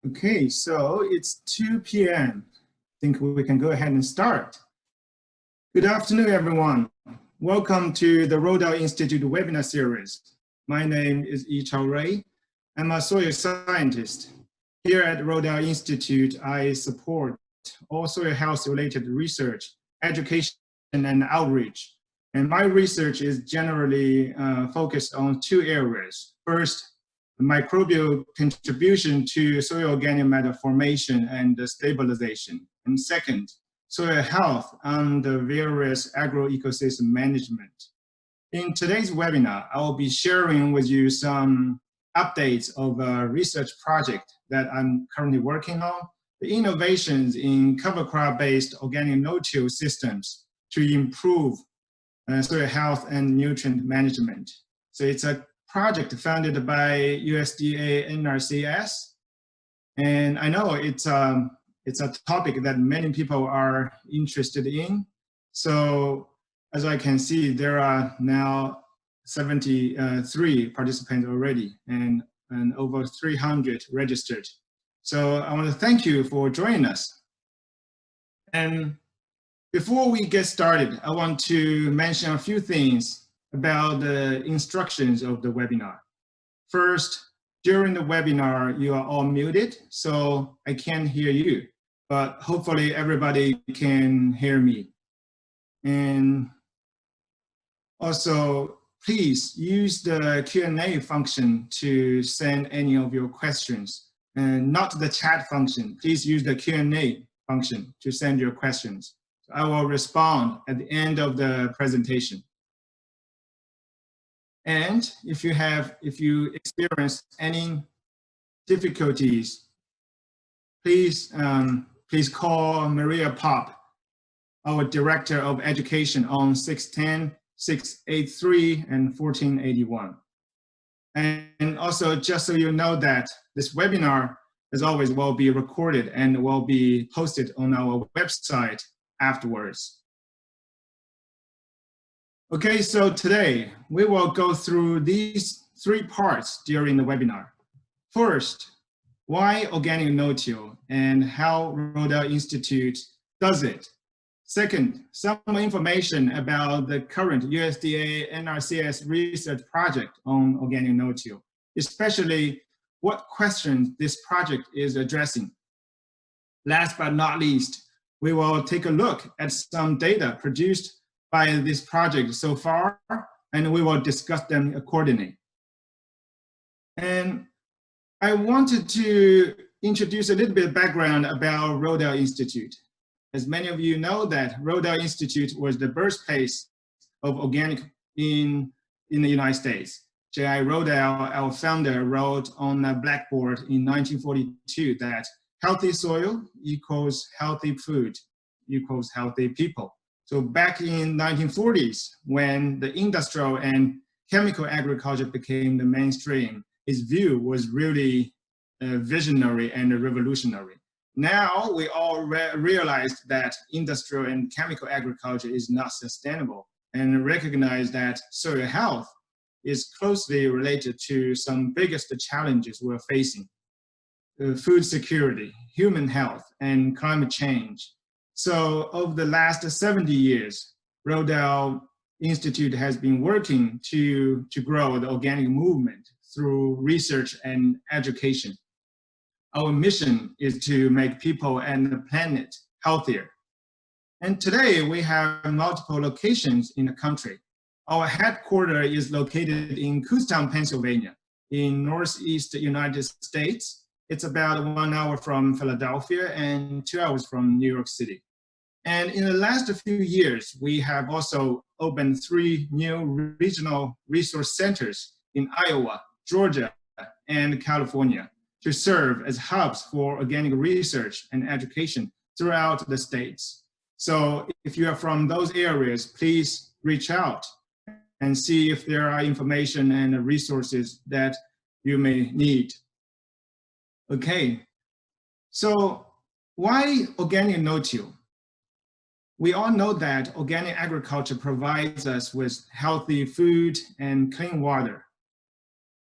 Okay, so it's 2 p.m. I think we can go ahead and start. Good afternoon, everyone. Welcome to the Rodale Institute webinar series. My name is Yichao Ray. I'm a soil scientist. Here at Rodale Institute, I support all soil health related research, education, and outreach. And my research is generally focused on two areas. First, the microbial contribution to soil organic matter formation and stabilization. And second, soil health and the various agro-ecosystem management. In today's webinar, I will be sharing with you some updates of a research project that I'm currently working on, the innovations in cover crop-based organic no-till systems to improve soil health and nutrient management. So it's a project funded by USDA NRCS, and I know it's a topic that many people are interested in. So as I can see, there are now 73 participants already and over 300 registered. So I want to thank you for joining us. And before we get started, I want to mention a few things about the instructions of the webinar. First, during the webinar, you are all muted, so I can't hear you, but hopefully everybody can hear me. And also, please use the Q&A function to send any of your questions, and not the chat function. Please use the Q&A function to send your questions. I will respond at the end of the presentation. And if you experience any difficulties, please call Maria Pop, our Director of Education, on 610-683 and 1481. And also, just so you know that this webinar, as always, will be recorded and will be posted on our website afterwards. Okay, so today we will go through these three parts during the webinar. First, why organic no-till and how Rodale Institute does it. Second, some information about the current USDA NRCS research project on organic no-till, especially what questions this project is addressing. Last but not least, we will take a look at some data produced by this project so far, and we will discuss them accordingly. And I wanted to introduce a little bit of background about Rodale Institute. As many of you know, that Rodale Institute was the birthplace of organic in the United States. J.I. Rodale, our founder, wrote on a blackboard in 1942 that healthy soil equals healthy food equals healthy people. So back in 1940s, when the industrial and chemical agriculture became the mainstream, his view was really visionary and revolutionary. Now we all realized that industrial and chemical agriculture is not sustainable, and recognize that soil health is closely related to some biggest challenges we're facing: food security, human health, and climate change. So over the last 70 years, Rodale Institute has been working to grow the organic movement through research and education. Our mission is to make people and the planet healthier. And today we have multiple locations in the country. Our headquarters is located in Kutztown, Pennsylvania, in Northeast United States. It's about 1 hour from Philadelphia and 2 hours from New York City. And in the last few years, we have also opened 3 new regional resource centers in Iowa, Georgia, and California to serve as hubs for organic research and education throughout the states. So if you are from those areas, please reach out and see if there are information and resources that you may need. Okay, so why organic no-till? We all know that organic agriculture provides us with healthy food and clean water,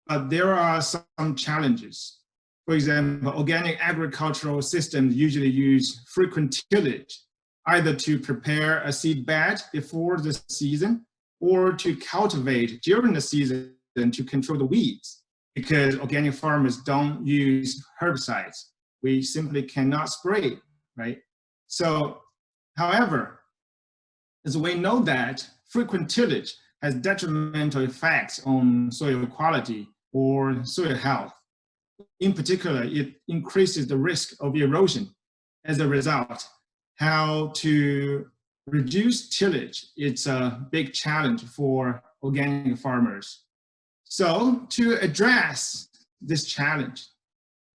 but there are some challenges. For example, organic agricultural systems usually use frequent tillage, either to prepare a seed bed before the season or to cultivate during the season to control the weeds, because organic farmers don't use herbicides. We simply cannot spray, right? So, however, as we know that frequent tillage has detrimental effects on soil quality or soil health. In particular, it increases the risk of erosion. As a result, how to reduce tillage, it's a big challenge for organic farmers. So to address this challenge,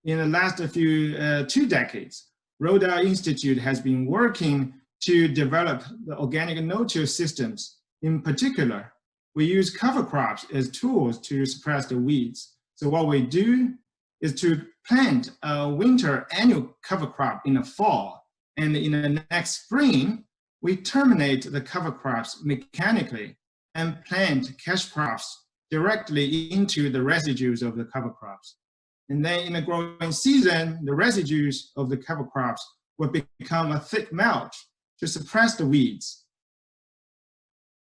in the last 2 decades, Rodale Institute has been working to develop the organic no-till systems. In particular, we use cover crops as tools to suppress the weeds. So what we do is to plant a winter annual cover crop in the fall, and in the next spring, we terminate the cover crops mechanically and plant cash crops directly into the residues of the cover crops. And then in the growing season, the residues of the cover crops will become a thick mulch to suppress the weeds.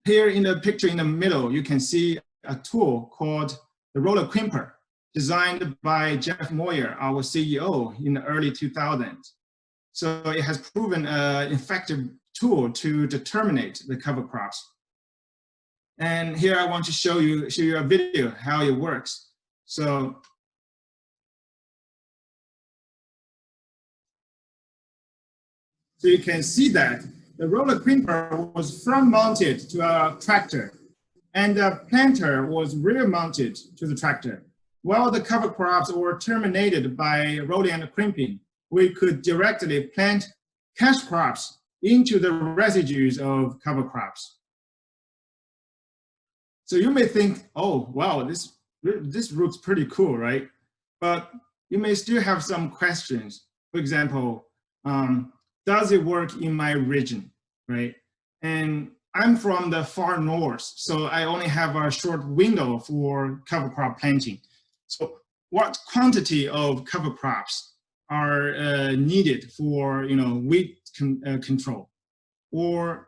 Here in the picture in the middle, you can see a tool called the roller crimper, designed by Jeff Moyer, our CEO, in the early 2000s. So it has proven an effective tool to terminate the cover crops. And here I want to show you a video how it works. So you can see that the roller crimper was front mounted to a tractor, and the planter was rear mounted to the tractor. While the cover crops were terminated by rolling and crimping, we could directly plant cash crops into the residues of cover crops. So you may think, oh, wow, this looks pretty cool, right? But you may still have some questions. For example, does it work in my region, right? And I'm from the far north, so I only have a short window for cover crop planting. So what quantity of cover crops are needed for weed control? Or,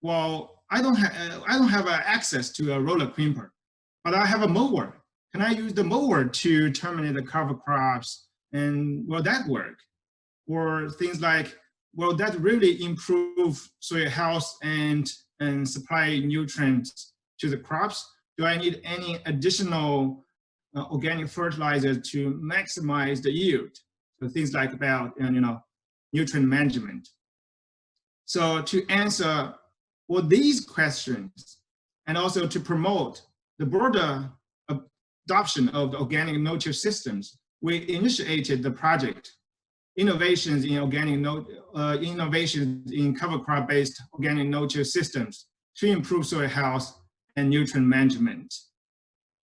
well, I don't have access to a roller crimper, but I have a mower. Can I use the mower to terminate the cover crops? And will that work? Or things like, will that really improve soil health and supply nutrients to the crops? Do I need any additional organic fertilizer to maximize the yield? So things like about nutrient management. So to answer all these questions, and also to promote the broader adoption of the organic no-till systems, we initiated the project Innovations in Innovations in Cover Crop-Based Organic No-Till Systems to improve soil health and nutrient management.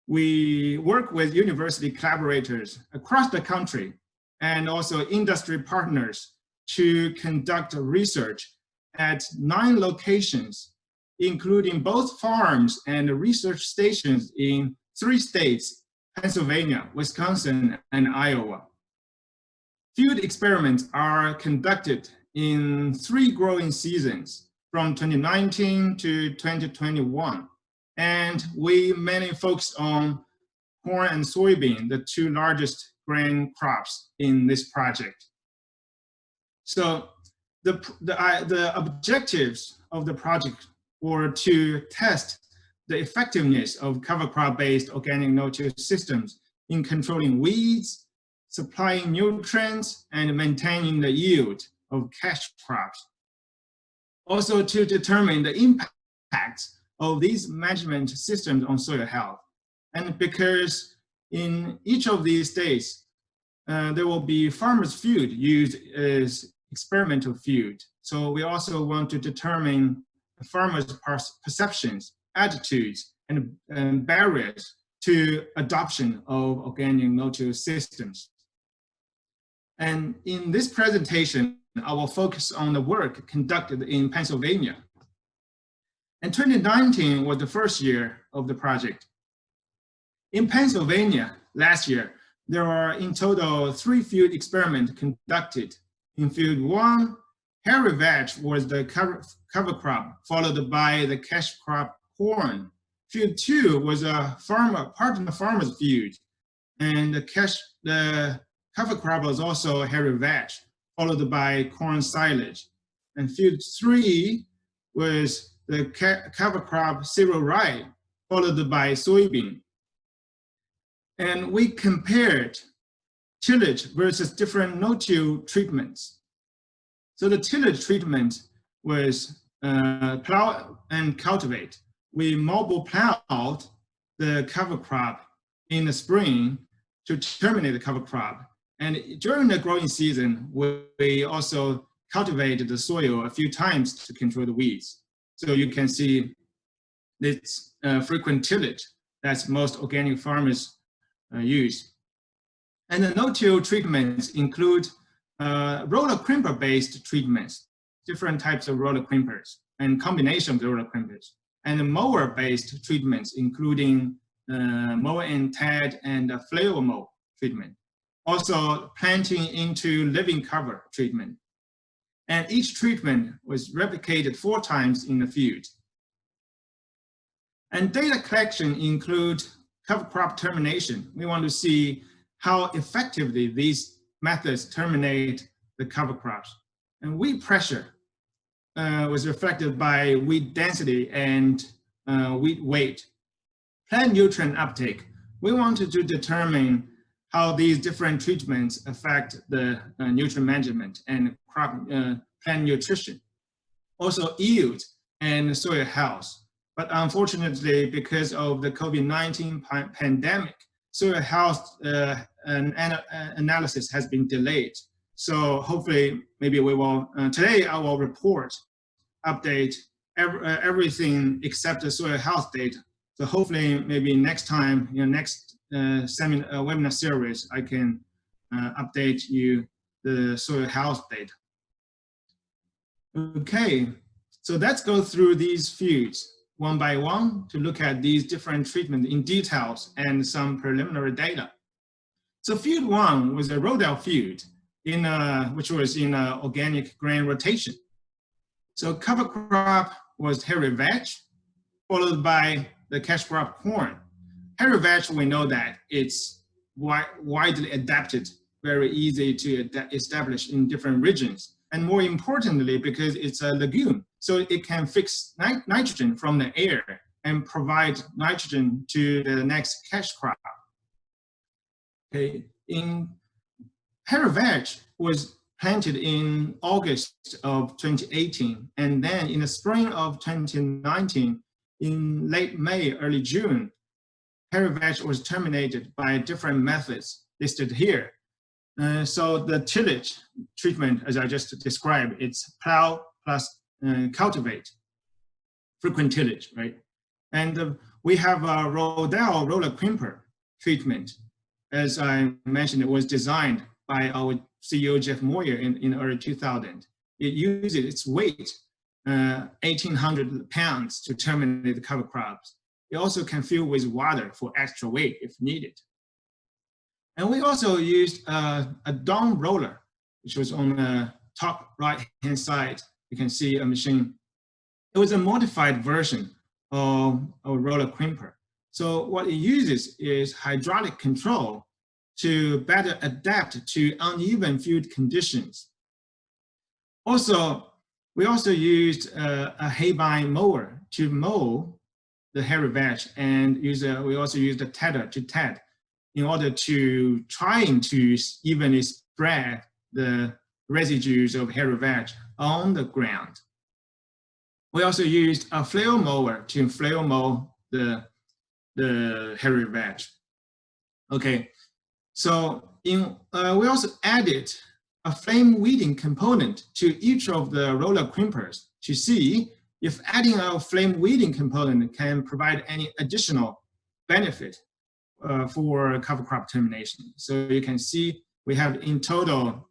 We work with university collaborators across the country and also industry partners to conduct research at 9 locations, including both farms and research stations in 3 states, Pennsylvania, Wisconsin, and Iowa. Field experiments are conducted in 3 growing seasons from 2019 to 2021. And we mainly focus on corn and soybean, the 2 largest grain crops in this project. So the objectives of the project were to test the effectiveness of cover crop-based organic no-till systems in controlling weeds, supplying nutrients, and maintaining the yield of cash crops. Also to determine the impact of these management systems on soil health. And because in each of these states, there will be farmers' field used as experimental field. So we also want to determine the farmers' perceptions, attitudes, and barriers to adoption of organic no-till systems. And in this presentation, I will focus on the work conducted in Pennsylvania. And 2019 was the first year of the project. In Pennsylvania last year, there are in total 3 field experiments conducted. In field 1, hairy vetch was the cover crop, followed by the cash crop corn. Field 2 was a partner farmer's field, and the cover crop was also hairy vetch, followed by corn silage. And field 3 was the cover crop cereal rye, followed by soybean. And we compared tillage versus different no-till treatments. So the tillage treatment was plow and cultivate. We mobile plowed the cover crop in the spring to terminate the cover crop. And during the growing season, we also cultivated the soil a few times to control the weeds. So you can see this frequent tillage that most organic farmers use. And the no-till treatments include roller crimper-based treatments, different types of roller crimpers, and combination of the roller crimpers, and mower-based treatments, including mow and tad and flail mow treatment. Also, planting into living cover treatment. And each treatment was replicated 4 times in the field. And data collection include cover crop termination. We want to see how effectively these methods terminate the cover crops. And weed pressure was reflected by weed density and weed weight. Plant nutrient uptake. We wanted to determine how these different treatments affect the nutrient management and crop plant nutrition. Also yield and soil health. But unfortunately, because of the COVID-19 pandemic, soil health analysis has been delayed. So hopefully, maybe we will, today I will update everything except the soil health data. So hopefully, maybe next time, next webinar series, I can update you the soil health data. Okay, so let's go through these fields one by one to look at these different treatments in details and some preliminary data. So field 1 was a Rodale field which was in organic grain rotation. So cover crop was hairy vetch, followed by the cash crop corn. Hairy vetch, we know that it's widely adapted, very easy to establish in different regions. And more importantly, because it's a legume, so it can fix nitrogen from the air and provide nitrogen to the next cash crop. Okay, hairy vetch was planted in August of 2018, and then in the spring of 2019, in late May, early June, hairy vetch was terminated by different methods listed here. So the tillage treatment, as I just described, it's plow plus cultivate, frequent tillage, right? And we have a Rodale roller crimper treatment. As I mentioned, it was designed by our CEO, Jeff Moyer, in early 2000. It uses its weight, 1,800 pounds, to terminate the cover crops. It also can fill with water for extra weight if needed. And we also used a down roller, which was on the top right-hand side. You can see a machine. It was a modified version of a roller crimper. So what it uses is hydraulic control to better adapt to uneven field conditions. Also, we also used a hay-bind mower to mow the hairy vetch, and we also used a tedder to ted in order to trying to evenly spread the residues of hairy vetch on the ground. We also used a flail mower to flail mow the hairy vetch. Okay, so we also added a flame weeding component to each of the roller crimpers to see if adding a flame weeding component can provide any additional benefit for cover crop termination. So you can see we have in total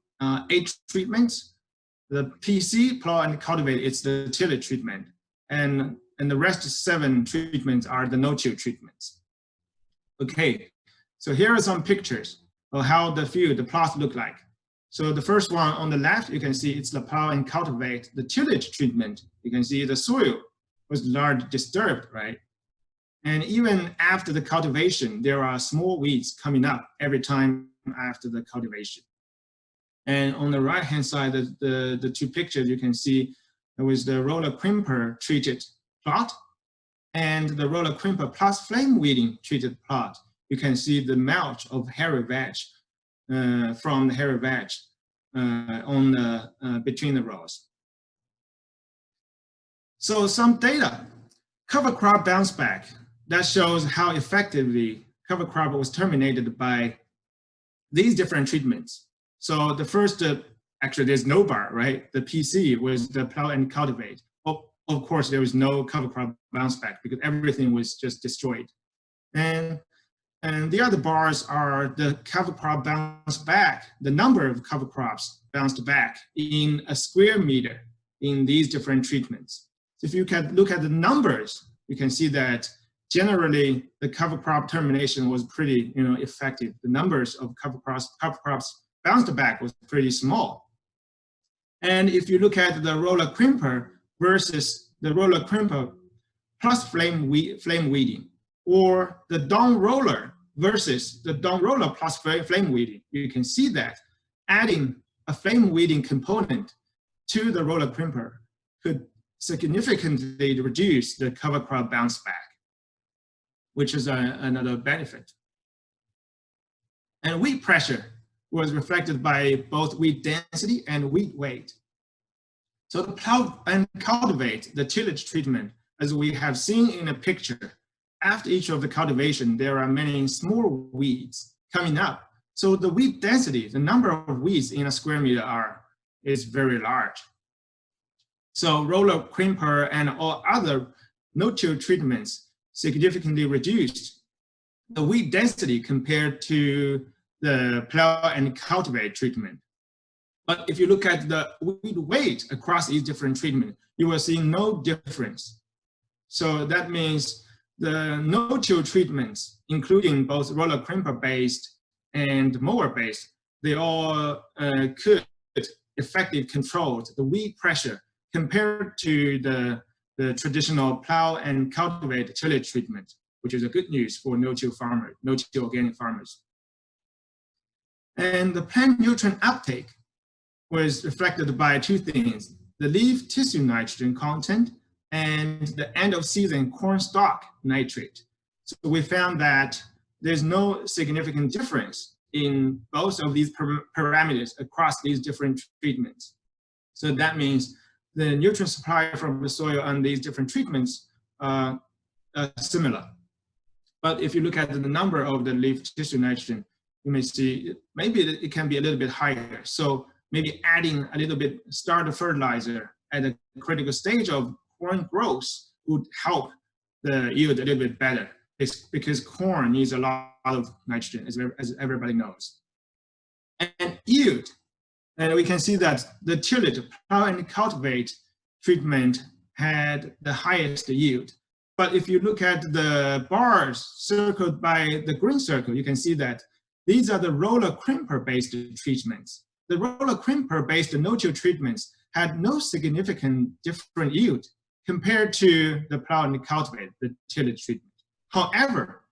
8 treatments. The PC, plow and cultivate, it's the tillage treatment. And the rest 7 treatments are the no-till treatments. Okay, so here are some pictures. of how the field, the plots look like. So the first one on the left, you can see it's the plow and cultivate, the tillage treatment. You can see the soil was largely disturbed, right? And even after the cultivation, there are small weeds coming up every time after the cultivation. And on the right-hand side, the two pictures, you can see there was the roller crimper treated plot and the roller crimper plus flame weeding treated plot. You can see the mulch of hairy veg from the hairy veg between the rows. So some data, cover crop bounce back, that shows how effectively cover crop was terminated by these different treatments. So the first, actually there's no bar, right? The PC was the plow and cultivate. Of course, there was no cover crop bounce back because everything was just destroyed. And the other bars are the cover crop bounce back, the number of cover crops bounced back in a square meter in these different treatments. So if you can look at the numbers, you can see that generally the cover crop termination was pretty effective. The numbers of cover crops bounced back was pretty small. And if you look at the roller crimper versus the roller crimper plus flame weeding, or the down roller versus the down roller plus flame weeding, you can see that adding a flame weeding component to the roller crimper could significantly reduce the cover crop bounce back, which is another benefit. And weed pressure was reflected by both weed density and weed weight. So the plow and cultivate, the tillage treatment, as we have seen in a picture, after each of the cultivation, there are many small weeds coming up. So the weed density, the number of weeds in a square meter is very large. So roller crimper and all other no-till treatments significantly reduced the weed density compared to the plow and cultivate treatment. But if you look at the weed weight across these different treatments, you will see no difference. So that means the no-till treatments, including both roller crimper based and mower based, they all could effectively control the weed pressure compared to the traditional plow and cultivate tillage treatment, which is a good news for no-till farmers, no-till organic farmers. And the plant nutrient uptake was reflected by two things, the leaf tissue nitrogen content and the end of season corn stalk nitrate. So we found that there's no significant difference in both of these parameters across these different treatments. So that means the nutrient supply from the soil on these different treatments are similar. But if you look at the number of the leaf tissue nitrogen, you may see maybe it can be a little bit higher. So maybe adding a little bit starter fertilizer at a critical stage of corn growth would help the yield a little bit better. It's because corn needs a lot of nitrogen, as everybody knows. And yield, and we can see that the tillage, plow and cultivate treatment had the highest yield. But if you look at the bars circled by the green circle, you can see that these are the roller crimper based treatments. The roller crimper based no-till treatments had no significant different yield compared to the plow and cultivate, the tillage treatment. However,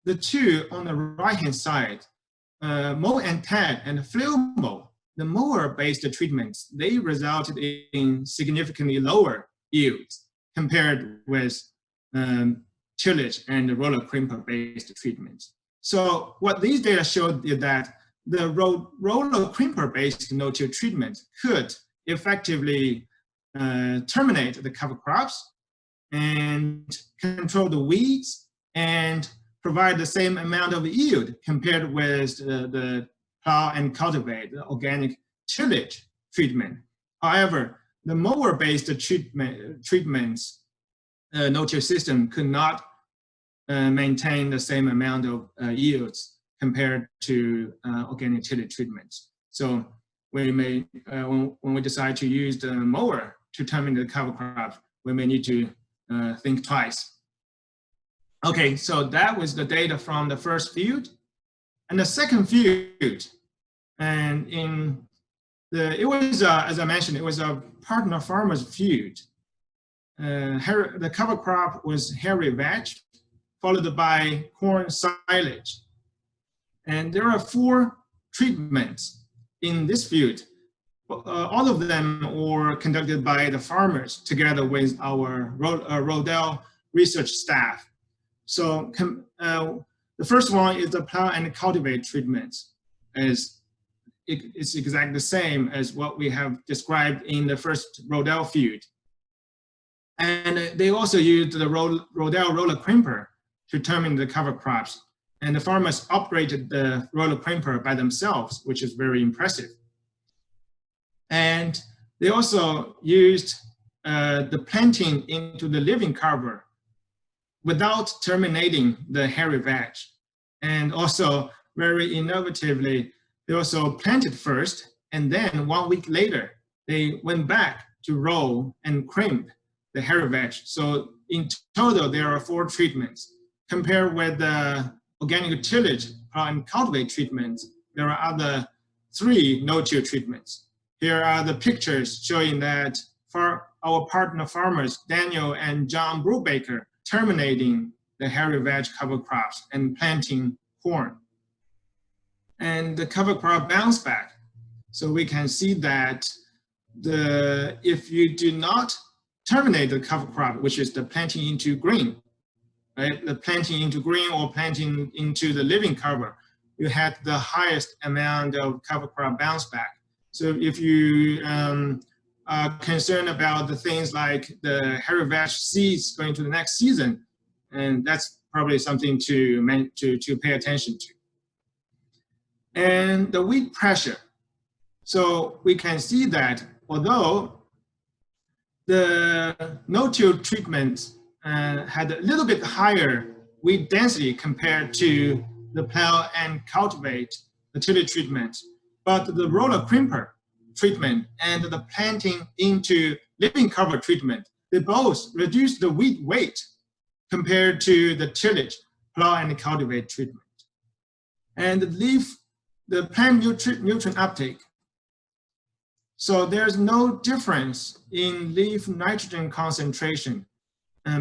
the two on the right-hand side, mow and tag and flail mow, the mower-based treatments, they resulted in significantly lower yields compared with tillage and roller crimper-based treatments. So what these data showed is that the roller crimper-based no-till treatment could effectively terminate the cover crops and control the weeds and provide the same amount of yield compared with the plow and cultivate, the organic tillage treatment. However, the mower-based treatments no-till system could not maintain the same amount of yields compared to organic tillage treatments. So we may, when we decide to use the mower to terminate the cover crop, we may need to think twice. Okay, so that was the data from the first field. And the second field, and it was, as I mentioned, it was a partner farmer's field. The cover crop was hairy vetch, followed by corn silage. And there are 4 treatments in this field. All of them were conducted by the farmers together with our Rodale research staff. So the first one is the plow and cultivate treatments. It's exactly the same as what we have described in the first Rodale field. And they also used the Rodale roller crimper to determine the cover crops. And the farmers operated the roller crimper by themselves, which is very impressive. And they also used the planting into the living cover without terminating the hairy veg. And also, very innovatively, they also planted first, and then 1 week later, they went back to roll and crimp the hairy veg. So in total, there are 4 treatments. Compared with the organic tillage and cultivate treatments, there are other 3 no-till treatments. Here are the pictures showing that for our partner farmers, Daniel and John Brubaker, terminating the hairy veg cover crops and planting corn. And the cover crop bounced back. So we can see that if you do not terminate the cover crop, which is the planting into green, right? The planting into green or planting into the living cover, you had the highest amount of cover crop bounce back. So if you are concerned about the things like the hairy veg seeds going to the next season, and that's probably something to pay attention to. And the weed pressure. So we can see that although the no-till treatment had a little bit higher weed density compared to the plow and cultivate, the tillage treatment, but the roller crimper treatment and the planting into living cover treatment, they both reduce the weed weight compared to the tillage, plow and cultivate treatment. And the plant nutrient uptake. So there's no difference in leaf nitrogen concentration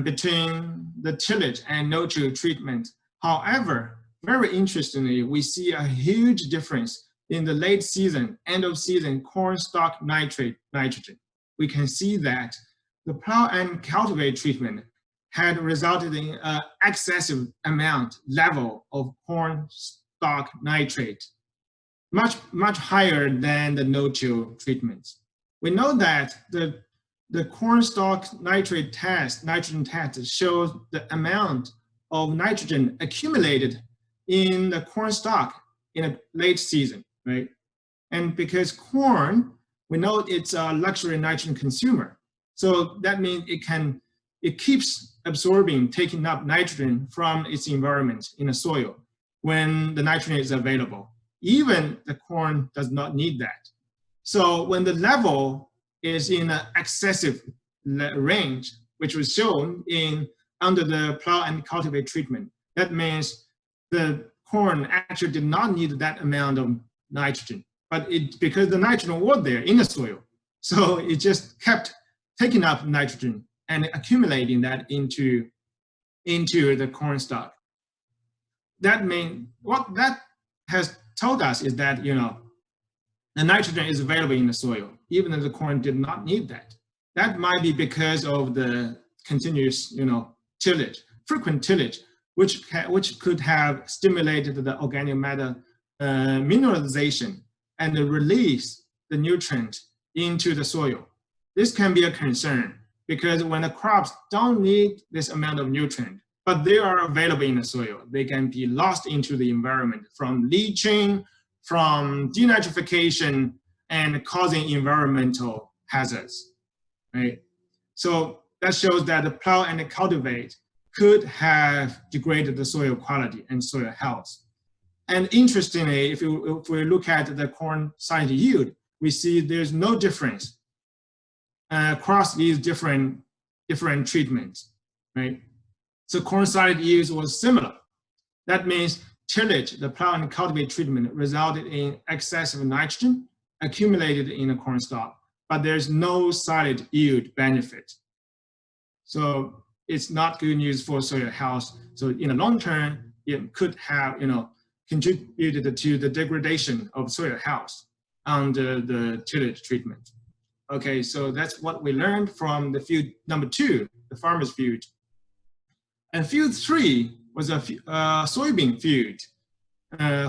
between the tillage and no-till treatment. However, very interestingly, we see a huge difference in the late season, end of season corn stalk nitrate nitrogen. We can see that the plow and cultivate treatment had resulted in an excessive level of corn stalk nitrate, much higher than the no-till treatments. We know that the corn stalk nitrogen test shows the amount of nitrogen accumulated in the corn stalk in a late season, right? And because corn, we know it's a luxury nitrogen consumer. So that means it keeps absorbing, taking up nitrogen from its environment in the soil when the nitrogen is available. Even the corn does not need that. So when the level is in an excessive range, which was shown under the plow and cultivate treatment, that means the corn actually did not need that amount of nitrogen, but because the nitrogen was there in the soil, so it just kept taking up nitrogen and accumulating that into the corn stalk. That means what that has told us is that, you know, the nitrogen is available in the soil, even if the corn did not need that. That might be because of the continuous, you know, tillage, frequent tillage, which could have stimulated the organic matter mineralization and release the nutrient into the soil. This can be a concern because when the crops don't need this amount of nutrient, but they are available in the soil, they can be lost into the environment from leaching, from denitrification, and causing environmental hazards, right? So that shows that the plow and the cultivate could have degraded the soil quality and soil health. And interestingly, if we look at the corn silage yield, we see there's no difference across these different treatments, right? So corn silage yield was similar. That means tillage, the plow and cultivate treatment, resulted in excessive nitrogen accumulated in the corn stalk, but there's no solid yield benefit. So it's not good news for soil health. So in the long term, it could have, contributed to the degradation of soil health under the tillage treatment. Okay, so that's what we learned from the field number 2, the farmer's field. And field 3 was a soybean field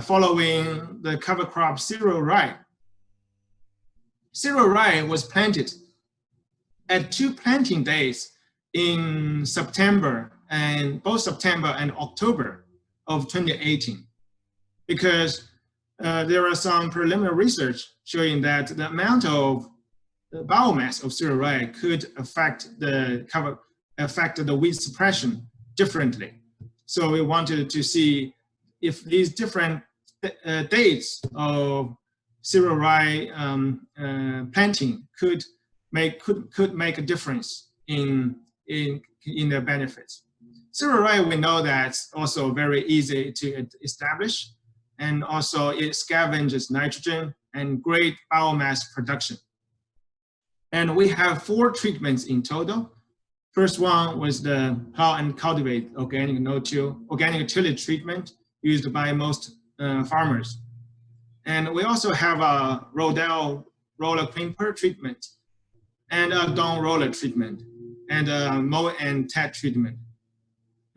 following the cover crop cereal rye. Cereal rye was planted at 2 planting days in September, and both September and October of 2018, because there are some preliminary research showing that the amount of biomass of cereal rye could affect the weed suppression differently. So we wanted to see if these different dates of cereal rye planting could make a difference in their benefits. Cereal rye, we know that's also very easy to establish, and also it scavenges nitrogen and great biomass production. And we have 4 treatments in total. First one was the plow and cultivate organic no-till, organic tillage treatment used by most farmers. And we also have a Rodale roller crimper treatment, and a down roller treatment, and a mow and tat treatment.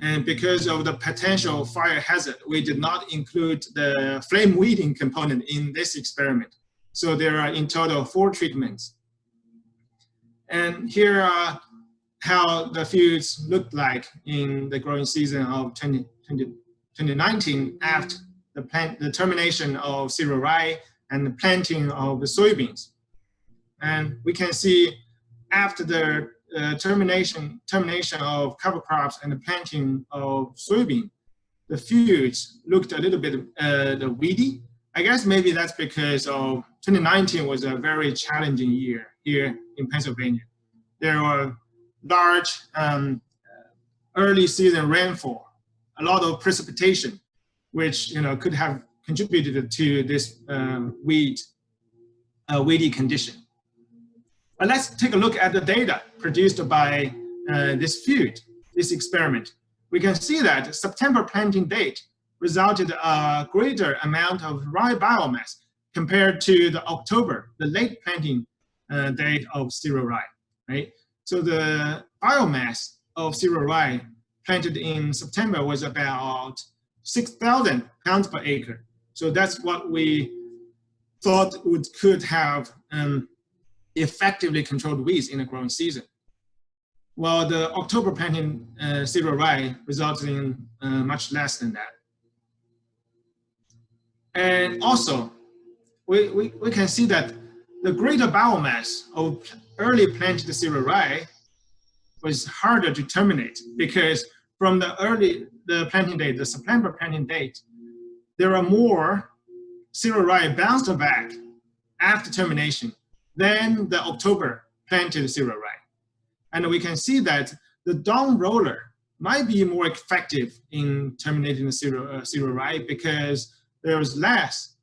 And because of the potential fire hazard, we did not include the flame weeding component in this experiment. So there are in total 4 treatments. And here are how the fields looked like in the growing season of 2019 after the termination of cereal rye and the planting of the soybeans. And we can see after the termination of cover crops and the planting of soybean, the fields looked a little bit weedy. I guess maybe that's because of 2019 was a very challenging year here in Pennsylvania. There were large early season rainfall, a lot of precipitation, which could have contributed to this weedy condition. But let's take a look at the data produced by this field, this experiment. We can see that September planting date resulted a greater amount of rye biomass compared to the October, the late planting date of cereal rye, right? So the biomass of cereal rye planted in September was about 6,000 pounds per acre. So that's what we thought could have effectively controlled weeds in the growing season. While the October planting cereal rye resulted in much less than that. And also, we can see that the greater biomass of early planted cereal rye was harder to terminate, because from the planting date, the September planting date, there are more cereal rye bounced back after termination than the October planted cereal rye. And we can see that the down roller might be more effective in terminating the cereal rye, because there was less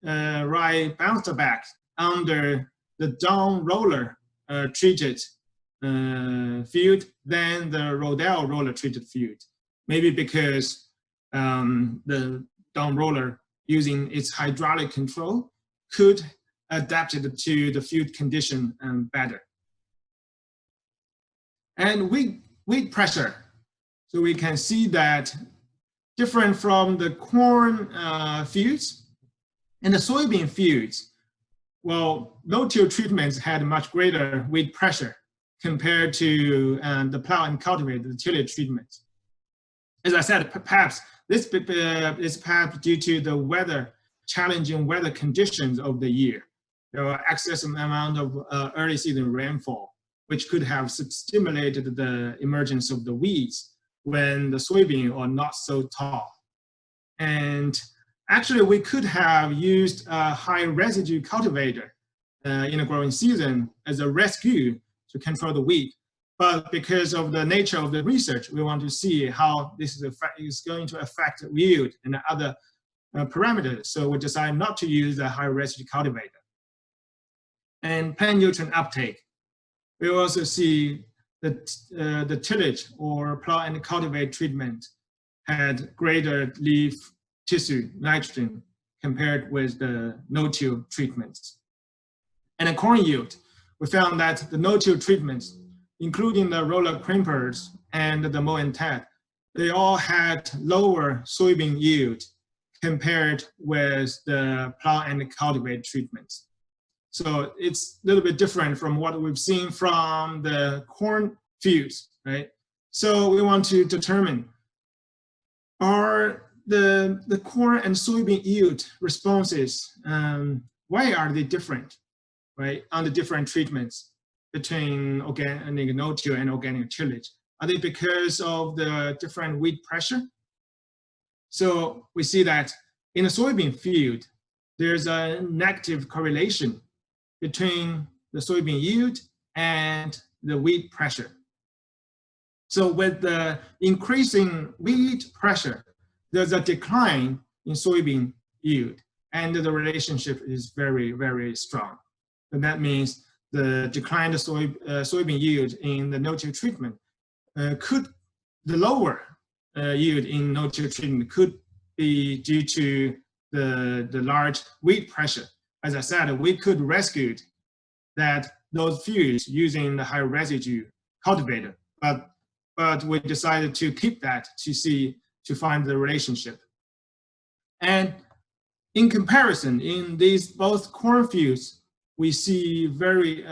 rye bounced back under the down roller treated field than the Rodale roller treated field. Maybe because the down roller, using its hydraulic control, could adapt it to the field condition better. And weed pressure. So we can see that different from the corn fields and the soybean fields, well, no-till treatments had much greater weed pressure compared to the plow and cultivate, the tillage treatments. As I said, perhaps this is perhaps due to the challenging weather conditions of the year. There were excessive amount of early season rainfall, which could have stimulated the emergence of the weeds when the soybean are not so tall. And actually, we could have used a high residue cultivator in the growing season as a rescue to control the weed. But because of the nature of the research, we want to see how this is going to affect yield and other parameters. So we decided not to use a high residue cultivator. And plant nutrient uptake. We also see that the tillage or plow and cultivate treatment had greater leaf tissue nitrogen compared with the no-till treatments. And the corn yield, we found that the no-till treatments, including the roller crimpers and the mow and tap, they all had lower soybean yield compared with the plow and cultivate treatments. So it's a little bit different from what we've seen from the corn fields, right? So we want to determine, are the corn and soybean yield responses, why are they different, right, on the different treatments between organic no-till and organic tillage? Are they because of the different weed pressure? So we see that in the soybean field, there's a negative correlation between the soybean yield and the weed pressure. So with the increasing weed pressure, there's a decline in soybean yield, and the relationship is very, very strong. And that means the declined soybean yield in the no-till treatment the lower yield in no-till treatment could be due to the large weed pressure. As I said, we could rescue those fields using the high residue cultivator, but we decided to keep that to find the relationship. And in comparison, in these both corn fields, we see very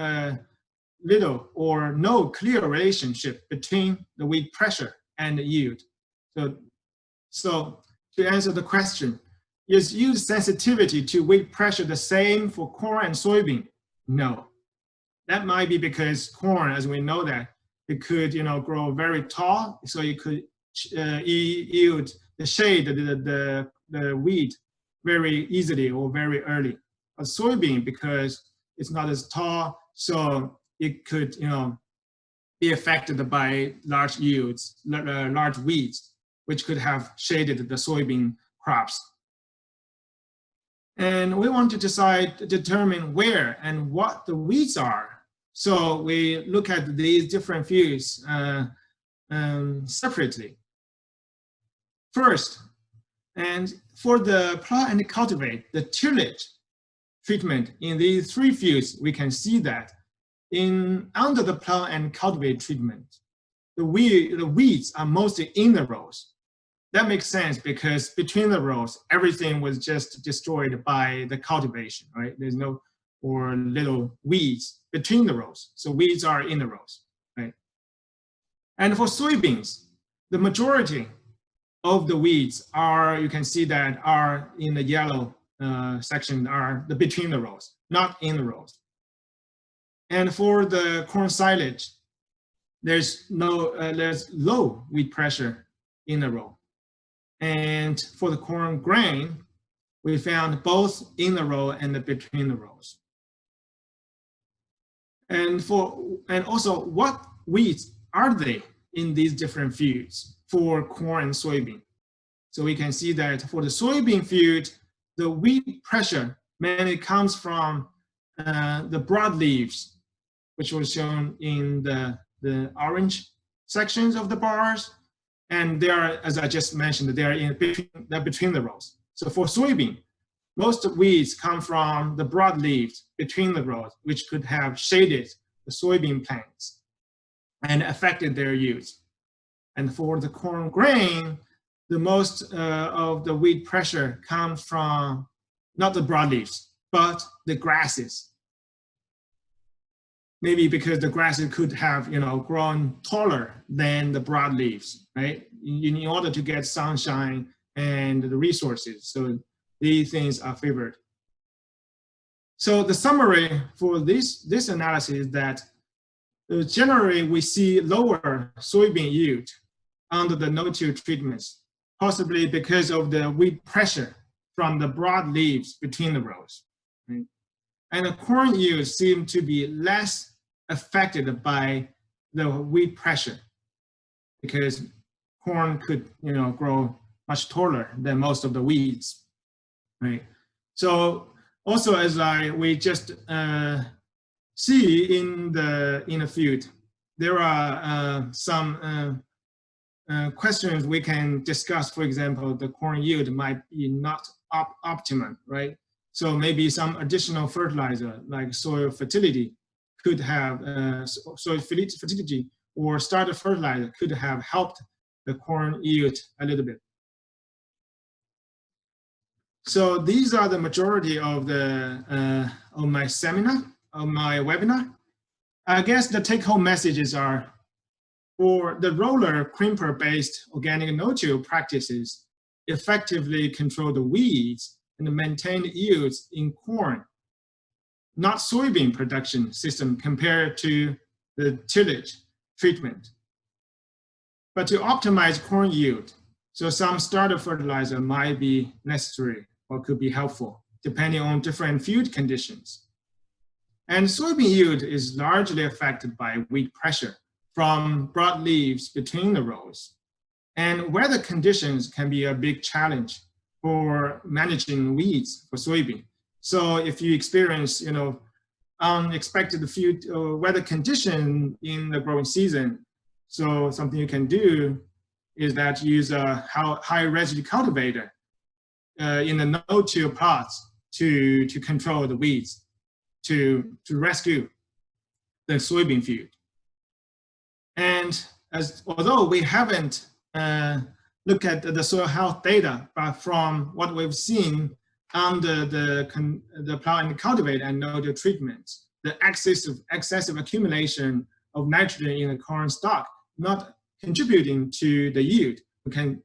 little or no clear relationship between the weed pressure and the yield. So to answer the question, is yield sensitivity to weed pressure the same for corn and soybean? No. That might be because corn, as we know that, it could grow very tall, so it could yield the shade, the weed very easily or very early. But soybean, because it's not as tall, so it could be affected by large yields, large weeds, which could have shaded the soybean crops. And we want to determine where and what the weeds are. So we look at these different fields separately. First, and for the plow and cultivate, the tillage treatment in these three fields, we can see that under the plow and cultivate treatment, the weeds are mostly in the rows. That makes sense because between the rows, everything was just destroyed by the cultivation, right? There's no or little weeds between the rows. So weeds are in the rows, right? And for soybeans, the majority of the weeds are, you can see that are in the yellow section, are the between the rows, not in the rows. And for the corn silage, there's low weed pressure in the row. And for the corn grain, we found both in the row and between the rows. And also, what weeds are they in these different fields for corn and soybean? So we can see that for the soybean field, the weed pressure mainly comes from the broadleaves, which was shown in the orange sections of the bars. And they are, as I just mentioned, they are between the rows. So for soybean, most weeds come from the broadleaves between the rows, which could have shaded the soybean plants and affected their yields. And for the corn grain, the most of the weed pressure comes from not the broadleaves, but the grasses. Maybe because the grasses could have grown taller than the broadleaves, right? In order to get sunshine and the resources. So these things are favored. So the summary for this analysis is that generally we see lower soybean yield under the no-till treatments, possibly because of the weed pressure from the broadleaves between the rows. Right? And the corn yields seem to be less affected by the weed pressure, because corn could, grow much taller than most of the weeds, right? So also, as we just see in the field, there are some questions we can discuss. For example, the corn yield might be not optimum, right? So maybe some additional fertilizer like soil fertility could have soil fertility or starter fertilizer could have helped the corn yield a little bit. So these are the majority of the of my seminar, of my webinar. I guess the take-home messages are, for the roller crimper-based organic no-till practices, effectively control the weeds and maintain yields in corn, not soybean production system compared to the tillage treatment. But to optimize corn yield, so some starter fertilizer might be necessary or could be helpful, depending on different field conditions. And soybean yield is largely affected by weed pressure from broadleaves between the rows. And weather conditions can be a big challenge for managing weeds for soybean. So if you experience, unexpected field weather condition in the growing season, so something you can do is that use a high residue cultivator in the no-till plots to control the weeds, to rescue the soybean field. And although we haven't looked at the soil health data, but from what we've seen under the plow and cultivate and no-till treatments, the excessive accumulation of nitrogen in the corn stalk not contributing to the yield, we can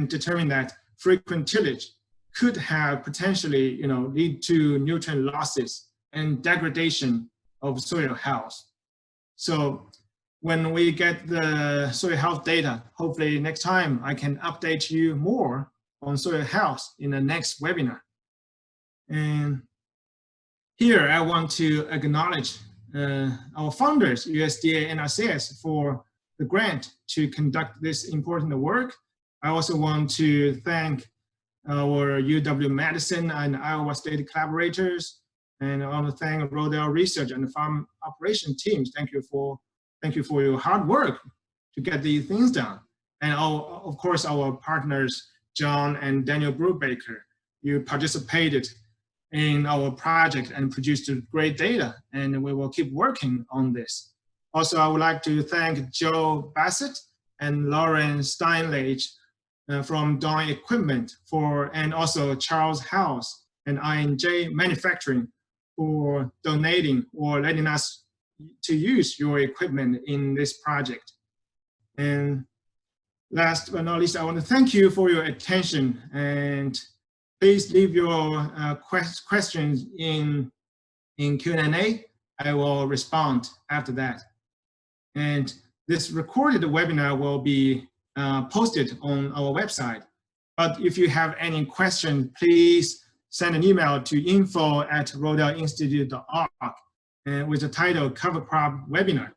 determine that frequent tillage could have potentially, lead to nutrient losses and degradation of soil health. So when we get the soil health data, hopefully next time I can update you more on soil health in the next webinar. And here I want to acknowledge our founders, USDA and NRCS, for the grant to conduct this important work. I also want to thank our UW-Madison and Iowa State collaborators, and I want to thank Rodale Research and the farm operation teams. Thank you for your hard work to get these things done. And of course, our partners, John and Daniel Brubaker, you participated in our project and produced great data, and we will keep working on this. Also, I would like to thank Joe Bassett and Lauren Steinlage from Dawn Equipment and also Charles House and I&J Manufacturing for donating or letting us to use your equipment in this project. And last but not least, I want to thank you for your attention, and please leave your questions in Q&A. I will respond after that. And this recorded webinar will be posted on our website. But if you have any questions, please send an email to info@rodaleinstitute.org with the title Cover Crop Webinar.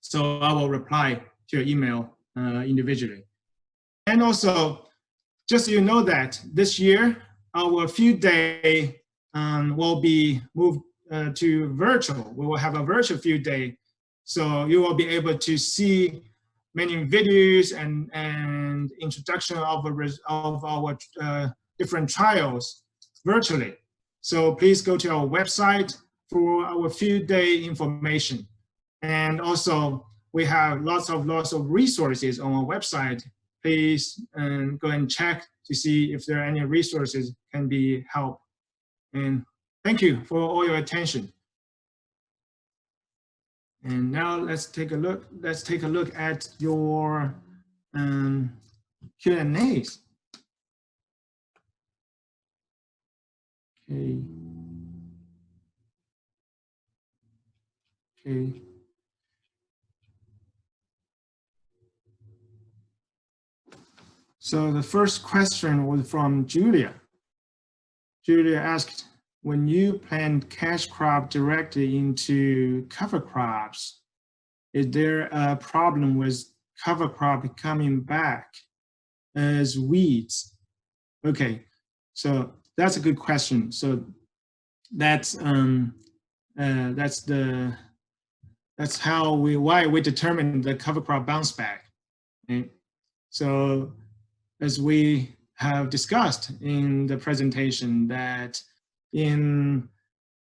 So I will reply to your email individually. And also, just so you know that this year, our field day will be moved to virtual. We will have a virtual field day. So you will be able to see many videos and introduction of our different trials virtually. So please go to our website for our field day information. And also we have lots of resources on our website. Please go and check to see if there are any resources can be helped. And thank you for all your attention. And now let's take a look. Let's take a look at your Q&As. Okay. So the first question was from Julia. Julia asked, when you plant cash crop directly into cover crops, is there a problem with cover crop coming back as weeds? Okay, so that's a good question. So that's why we determine the cover crop bounce back. Okay? So as we have discussed in the presentation, that in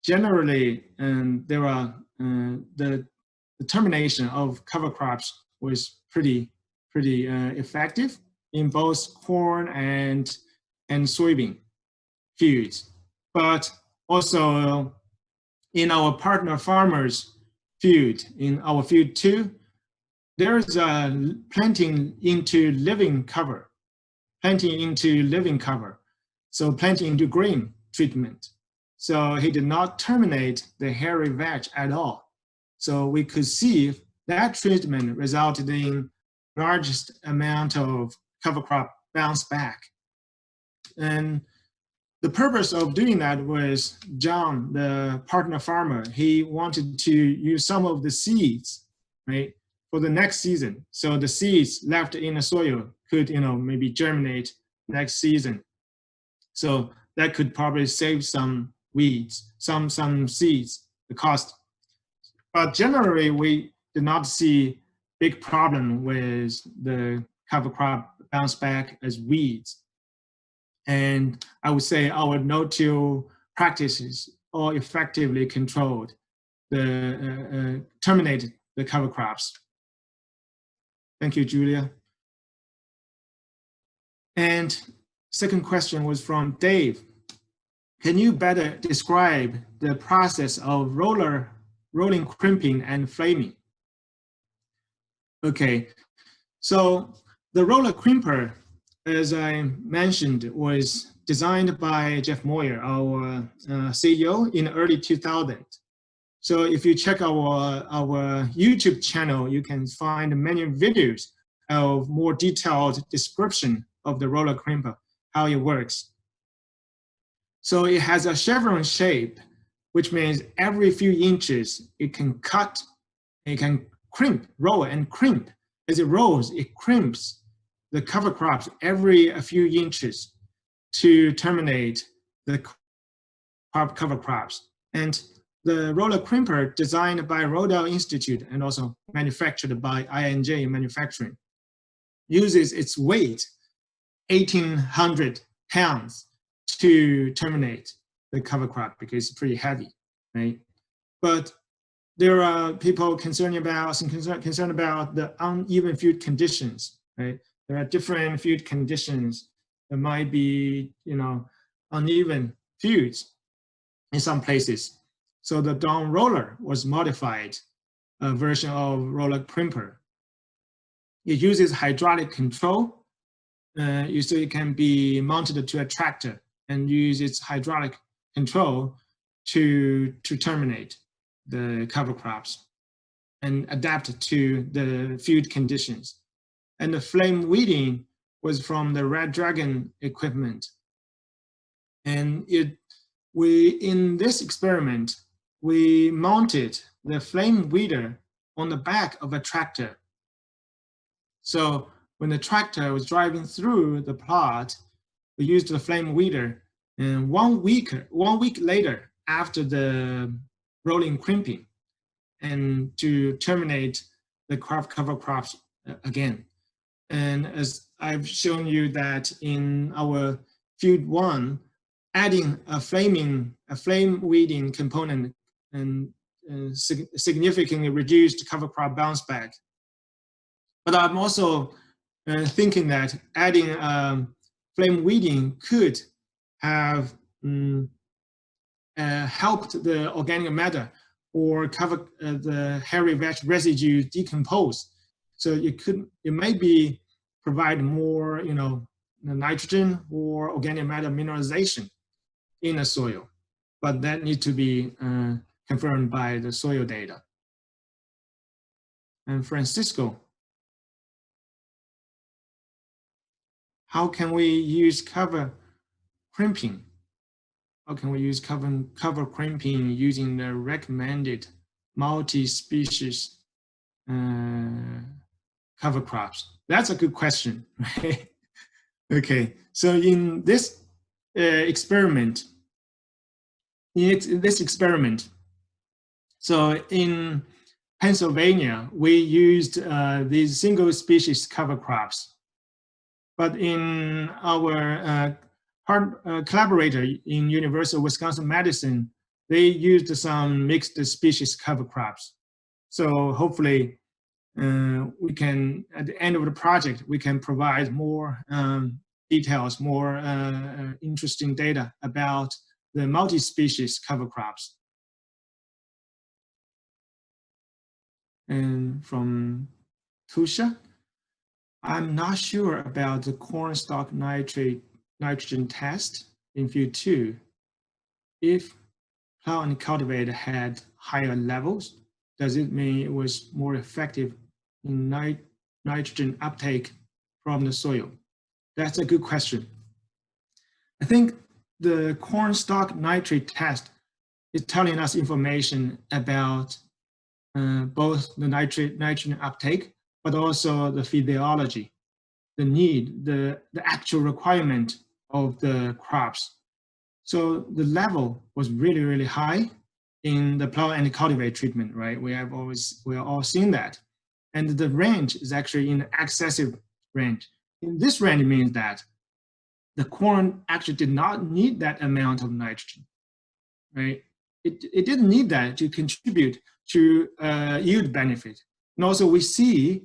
generally there are the determination of cover crops was pretty effective in both corn and soybean fields, but also in our partner farmers field, in our field 2, there's a planting into living cover, so planting into grain treatment. So he did not terminate the hairy veg at all. So we could see that treatment resulted in largest amount of cover crop bounce back. And the purpose of doing that was John, the partner farmer, he wanted to use some of the seeds, right, for the next season. So the seeds left in the soil could, maybe germinate next season. So that could probably save some weeds, some seeds, the cost. But generally, we did not see big problem with the cover crop bounce back as weeds. And I would say our no-till practices all effectively controlled terminated the cover crops. Thank you, Julia. And second question was from Dave. Can you better describe the process of rolling crimping and flaming? Okay, so the roller crimper, as I mentioned, was designed by Jeff Moyer, our CEO, in early 2000. So if you check our YouTube channel, you can find many videos of more detailed description of the roller crimper, how it works. So it has a chevron shape, which means every few inches it can cut, it can crimp, roll and crimp. As it rolls, it crimps the cover crops every few inches to terminate the cover crops. And the roller crimper, designed by Rodale Institute and also manufactured by INJ Manufacturing, uses its weight, 1,800 pounds, to terminate the cover crop because it's pretty heavy, right? But there are people concerned about the uneven field conditions, right? There are different field conditions. There might be, uneven fields in some places. So the down roller was modified, a version of roller crimper. It uses hydraulic control. So it can be mounted to a tractor and use its hydraulic control to terminate the cover crops and adapt to the field conditions. And the flame weeding was from the Red Dragon equipment. And in this experiment, we mounted the flame weeder on the back of a tractor. So when the tractor was driving through the plot, we used the flame weeder. And 1 week later, after the rolling crimping, and to terminate the cover crops again. And as I've shown you that in our field 1, adding a flame weeding component and significantly reduced cover crop bounce back. But I'm also thinking that adding flame weeding could have helped the organic matter or cover the hairy veg residue decompose. So it maybe provide more, nitrogen or organic matter mineralization in the soil, but that needs to be confirmed by the soil data. And Francisco, how can we use cover crimping? How can we use cover crimping using the recommended multi-species cover crops? That's a good question, right? Okay, so in this experiment, so in Pennsylvania, we used these single species cover crops. But in our collaborator in University of Wisconsin-Madison, they used some mixed species cover crops. So hopefully we can, at the end of the project, we can provide more details, more interesting data about the multi-species cover crops. And from Tusha, I'm not sure about the corn stalk nitrogen test in field 2. If plow and cultivate had higher levels, does it mean it was more effective in nitrogen uptake from the soil? That's a good question. I think the corn stalk nitrate test is telling us information about both the nitrogen uptake, but also the physiology, the need, the actual requirement of the crops. So the level was really, really high in the plow and cultivate treatment, right? We are all seen that. And the range is actually in the excessive range. In this range means that the corn actually did not need that amount of nitrogen, right? It didn't need that to contribute to yield benefit. And also we see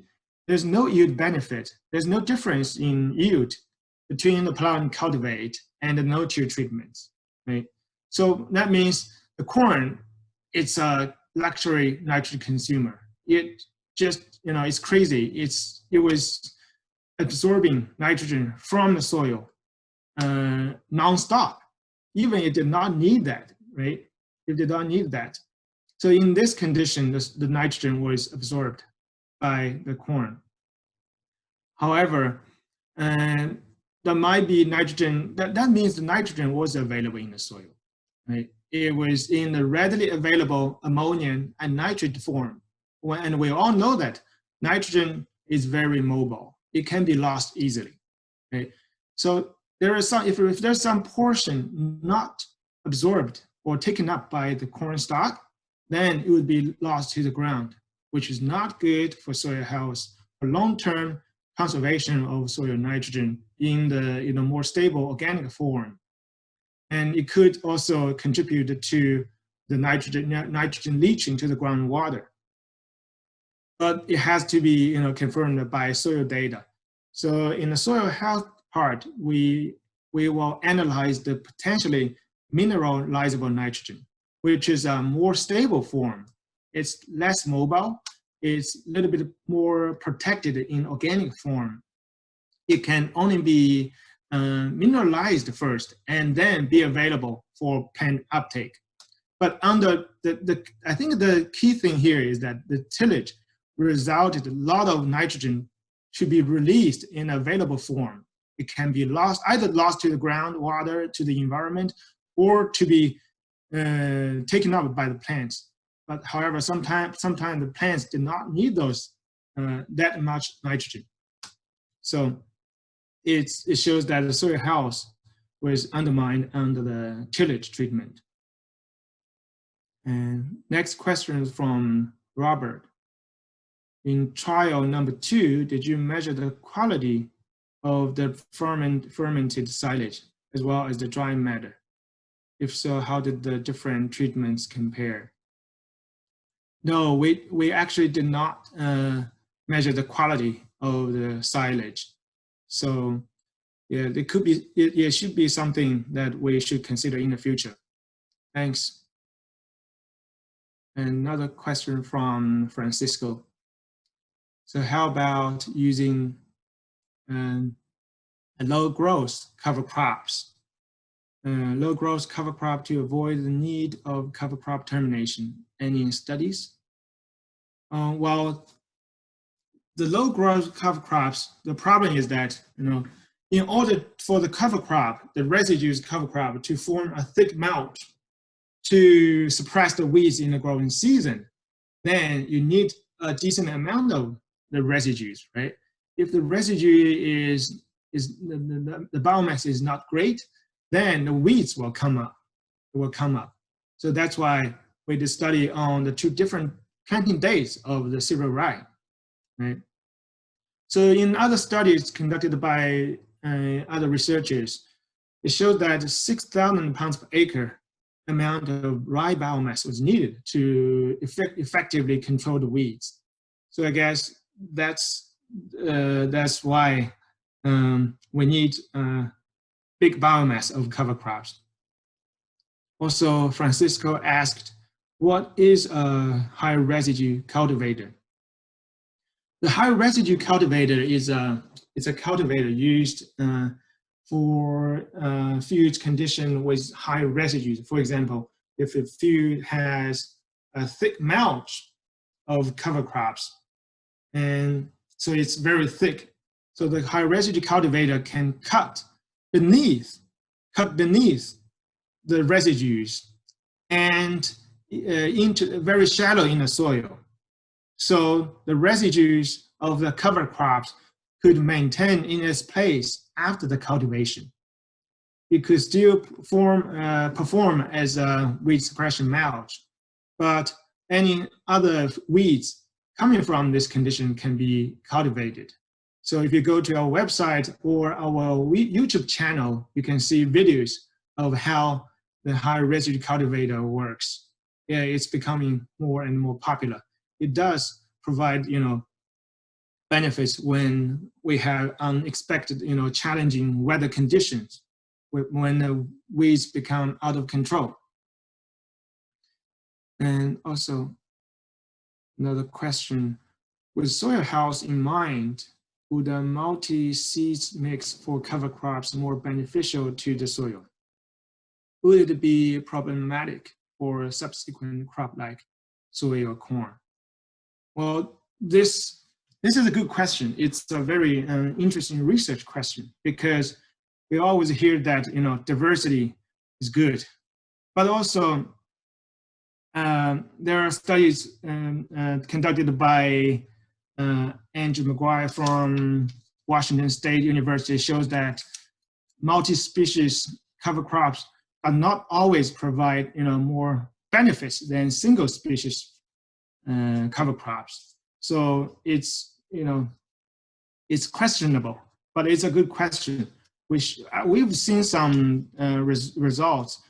there's no yield benefit. There's no difference in yield between the plow and cultivate and the no-till treatments, right? So that means the corn, it's a luxury nitrogen consumer. It just, it's crazy. It was absorbing nitrogen from the soil non-stop. Even it did not need that, right? It did not need that. So in this condition, the nitrogen was absorbed by the corn. However, there might be nitrogen, that means the nitrogen was available in the soil, right? It was in the readily available ammonium and nitrate form. And we all know that nitrogen is very mobile. It can be lost easily, right? So there is some, if there's some portion not absorbed or taken up by the corn stalk, then it would be lost to the ground, which is not good for soil health, for long-term conservation of soil nitrogen in the more stable organic form. And it could also contribute to the nitrogen leaching to the groundwater. But it has to be confirmed by soil data. So in the soil health part, we will analyze the potentially mineralizable nitrogen, which is a more stable form. It's less mobile. It's a little bit more protected in organic form. It can only be mineralized first and then be available for plant uptake. But under I think the key thing here is that the tillage resulted a lot of nitrogen to be released in available form. It can be lost, either lost to the groundwater, to the environment, or to be taken up by the plants. But however, sometimes the plants did not need those that much nitrogen. So it shows that the soil health was undermined under the tillage treatment. And next question is from Robert. In trial number 2, did you measure the quality of the fermented silage as well as the dry matter? If so, how did the different treatments compare? No, we actually did not measure the quality of the silage. So yeah, it should be something that we should consider in the future. Thanks. Another question from Francisco. So how about using low growth cover crops? Low growth cover crop to avoid the need of cover crop termination. Any studies? Well, the low growth cover crops, the problem is that, in order for the cover crop, the residues cover crop to form a thick mulch to suppress the weeds in the growing season, then you need a decent amount of the residues, right? If the residue is the biomass is not great, then the weeds will come up. So that's why we did study on the 2 different planting dates of the cereal rye, right? So in other studies conducted by other researchers, it showed that 6,000 pounds per acre amount of rye biomass was needed to effectively control the weeds. So I guess that's why we need big biomass of cover crops. Also, Francisco asked, what is a high residue cultivator? The high residue cultivator is a cultivator used for field condition with high residues. For example, if a field has a thick mulch of cover crops, and so it's very thick, so the high residue cultivator can cut beneath the residues and into very shallow in the soil. So the residues of the cover crops could maintain in its place after the cultivation. It could still perform as a weed suppression mulch, but any other weeds coming from this condition can be cultivated. So if you go to our website or our YouTube channel, you can see videos of how the high residue cultivator works. Yeah, it's becoming more and more popular. It does provide, benefits when we have unexpected, challenging weather conditions, when the weeds become out of control. And also, another question, with soil health in mind, would a multi-seed mix for cover crops more beneficial to the soil? Would it be problematic for a subsequent crop like soy or corn? Well, this is a good question. It's a very interesting research question, because we always hear that diversity is good, but also there are studies conducted by Andrew McGuire from Washington State University shows that multi-species cover crops are not always provide more benefits than single species cover crops. So it's it's questionable, but it's a good question. Which we've seen some results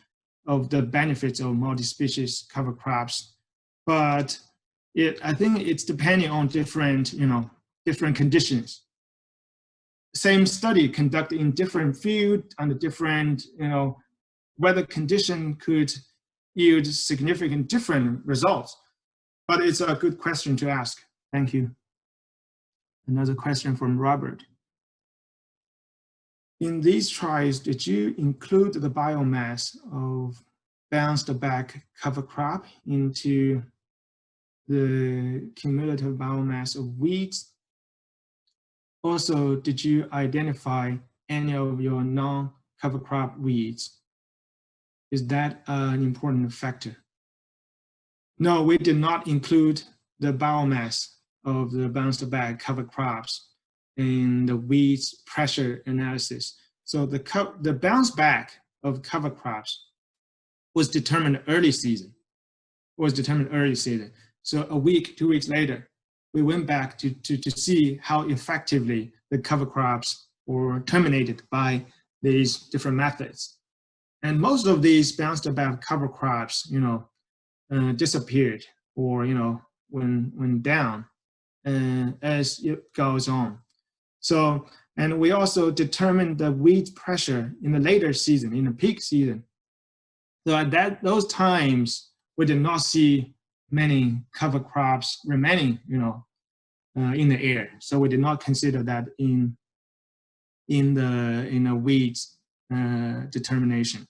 of the benefits of multi-species cover crops, but I think it's depending on different conditions. Same study conducted in different field under different weather condition could yield significant different results. But it's a good question to ask. Thank you. Another question from Robert. In these trials, did you include the biomass of bounced back cover crop into the cumulative biomass of weeds? Also, did you identify any of your non-cover crop weeds? Is that an important factor? No, we did not include the biomass of the bounced back cover crops in the weeds pressure analysis. So the bounce back of cover crops was determined early season. So a week, 2 weeks later, we went back to see how effectively the cover crops were terminated by these different methods. And most of these bounced back cover crops, disappeared or went down as it goes on. So, and we also determined the weed pressure in the later season, in the peak season. So at those times, we did not see many cover crops remaining, in the air. So we did not consider that in the weeds determination.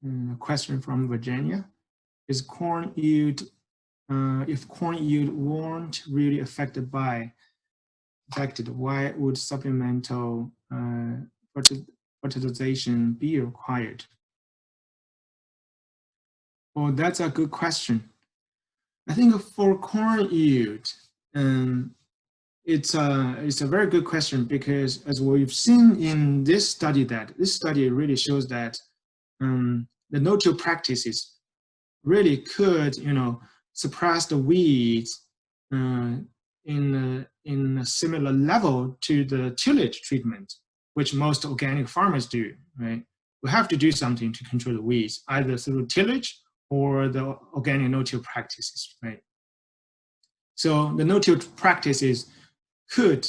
A question from Virginia: is corn yield, if corn yield weren't really affected, why would supplemental fertilization be required? Well, that's a good question. I think for corn yield, it's a very good question, because as we've seen in this study, that this study really shows that the no-till practices really could, suppress the weeds in a similar level to the tillage treatment, which most organic farmers do, right? We have to do something to control the weeds, either through tillage or the organic no-till practices, right? So the no-till practices could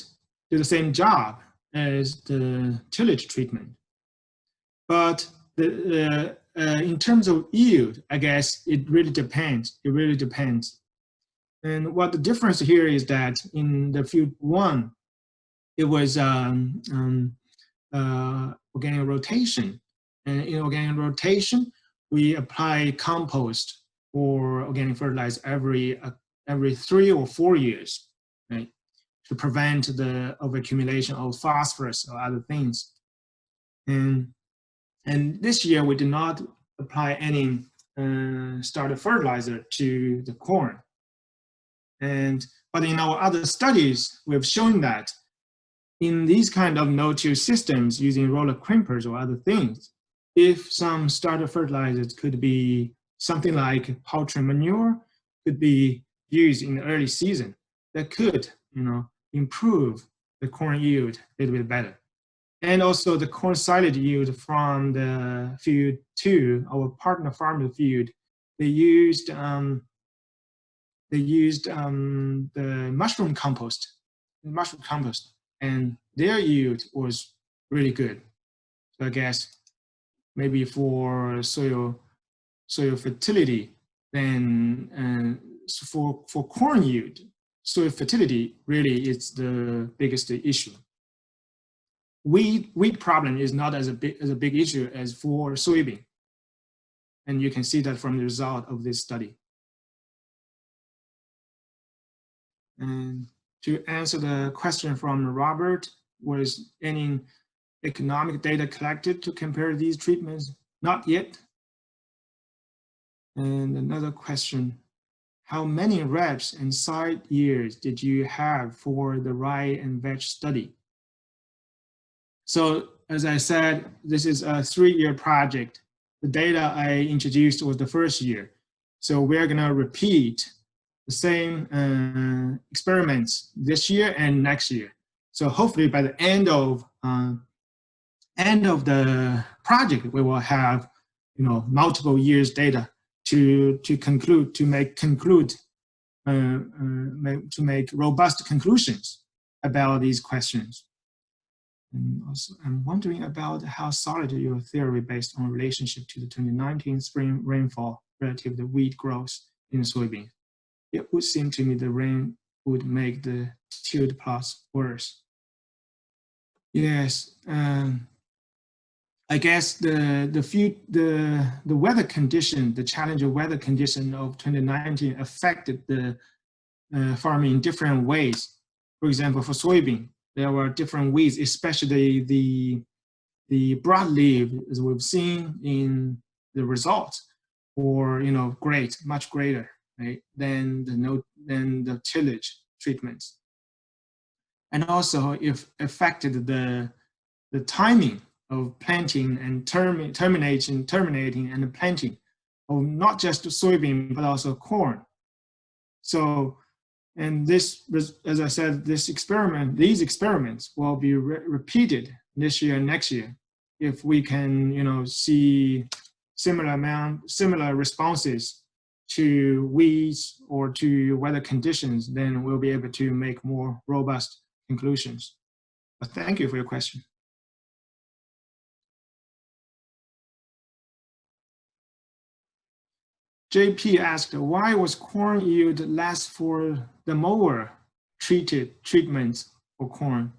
do the same job as the tillage treatment. But in terms of yield, I guess it really depends. It really depends. And what the difference here is that in the field 1, it was organic rotation. And in organic rotation, we apply compost or organic fertilizer every 3 or 4 years, right, to prevent the overaccumulation of phosphorus or other things. And this year, we did not apply any starter fertilizer to the corn. But in our other studies, we've shown that in these kind of no-till systems using roller crimpers or other things, if some starter fertilizers could be something like poultry manure, could be used in the early season, that could, improve the corn yield a little bit better. And also the corn silage yield from the field 2, our partner farmer field, they used the mushroom compost, and their yield was really good. So I guess maybe for soil fertility, then for corn yield, soil fertility really is the biggest issue. Weed problem is not as a big issue as for soybean, and you can see that from the result of this study. And to answer the question from Robert, was any economic data collected to compare these treatments? Not yet. And another question, how many reps and side years did you have for the rye and veg study? So as I said, this is a 3-year project. The data I introduced was the first year. So we're gonna repeat the same experiments this year and next year. So hopefully by the end of the project, we will have multiple years data to make robust conclusions about these questions. And also, I'm wondering about how solid your theory based on relationship to the 2019 spring rainfall relative to wheat growth in soybean. It would seem to me the rain would make the yield plots worse. Yes, I guess the weather condition, the challenge of weather condition of 2019 affected the farming in different ways. For example, for soybean, there were different weeds, especially the broadleaf, as we've seen in the results, or much greater, right, than the tillage treatments, and also if affected the timing of planting and terminating and planting of not just soybean but also corn. So, and this, as I said, these experiments will be repeated this year and next year if we can see similar responses to weeds or to weather conditions, then we'll be able to make more robust conclusions. But thank you for your question. JP asked, why was corn yield less for the mower treatments for corn?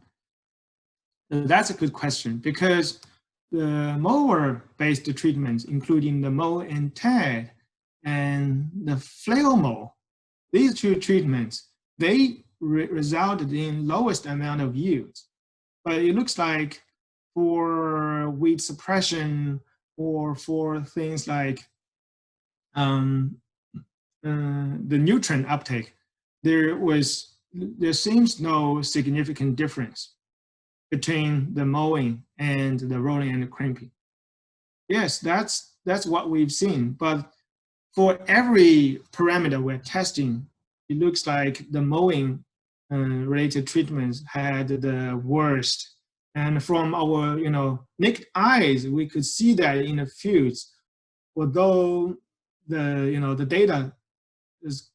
That's a good question, because the mower-based treatments, including the mow and tag and the flail mow, these 2 treatments, they resulted in lowest amount of yields. But it looks like for weed suppression or for things like the nutrient uptake, there seems no significant difference between the mowing and the rolling and the crimping. Yes, that's what we've seen, but for every parameter we're testing, it looks like the mowing related treatments had the worst. And from our naked eyes, we could see that in the fields, although the data is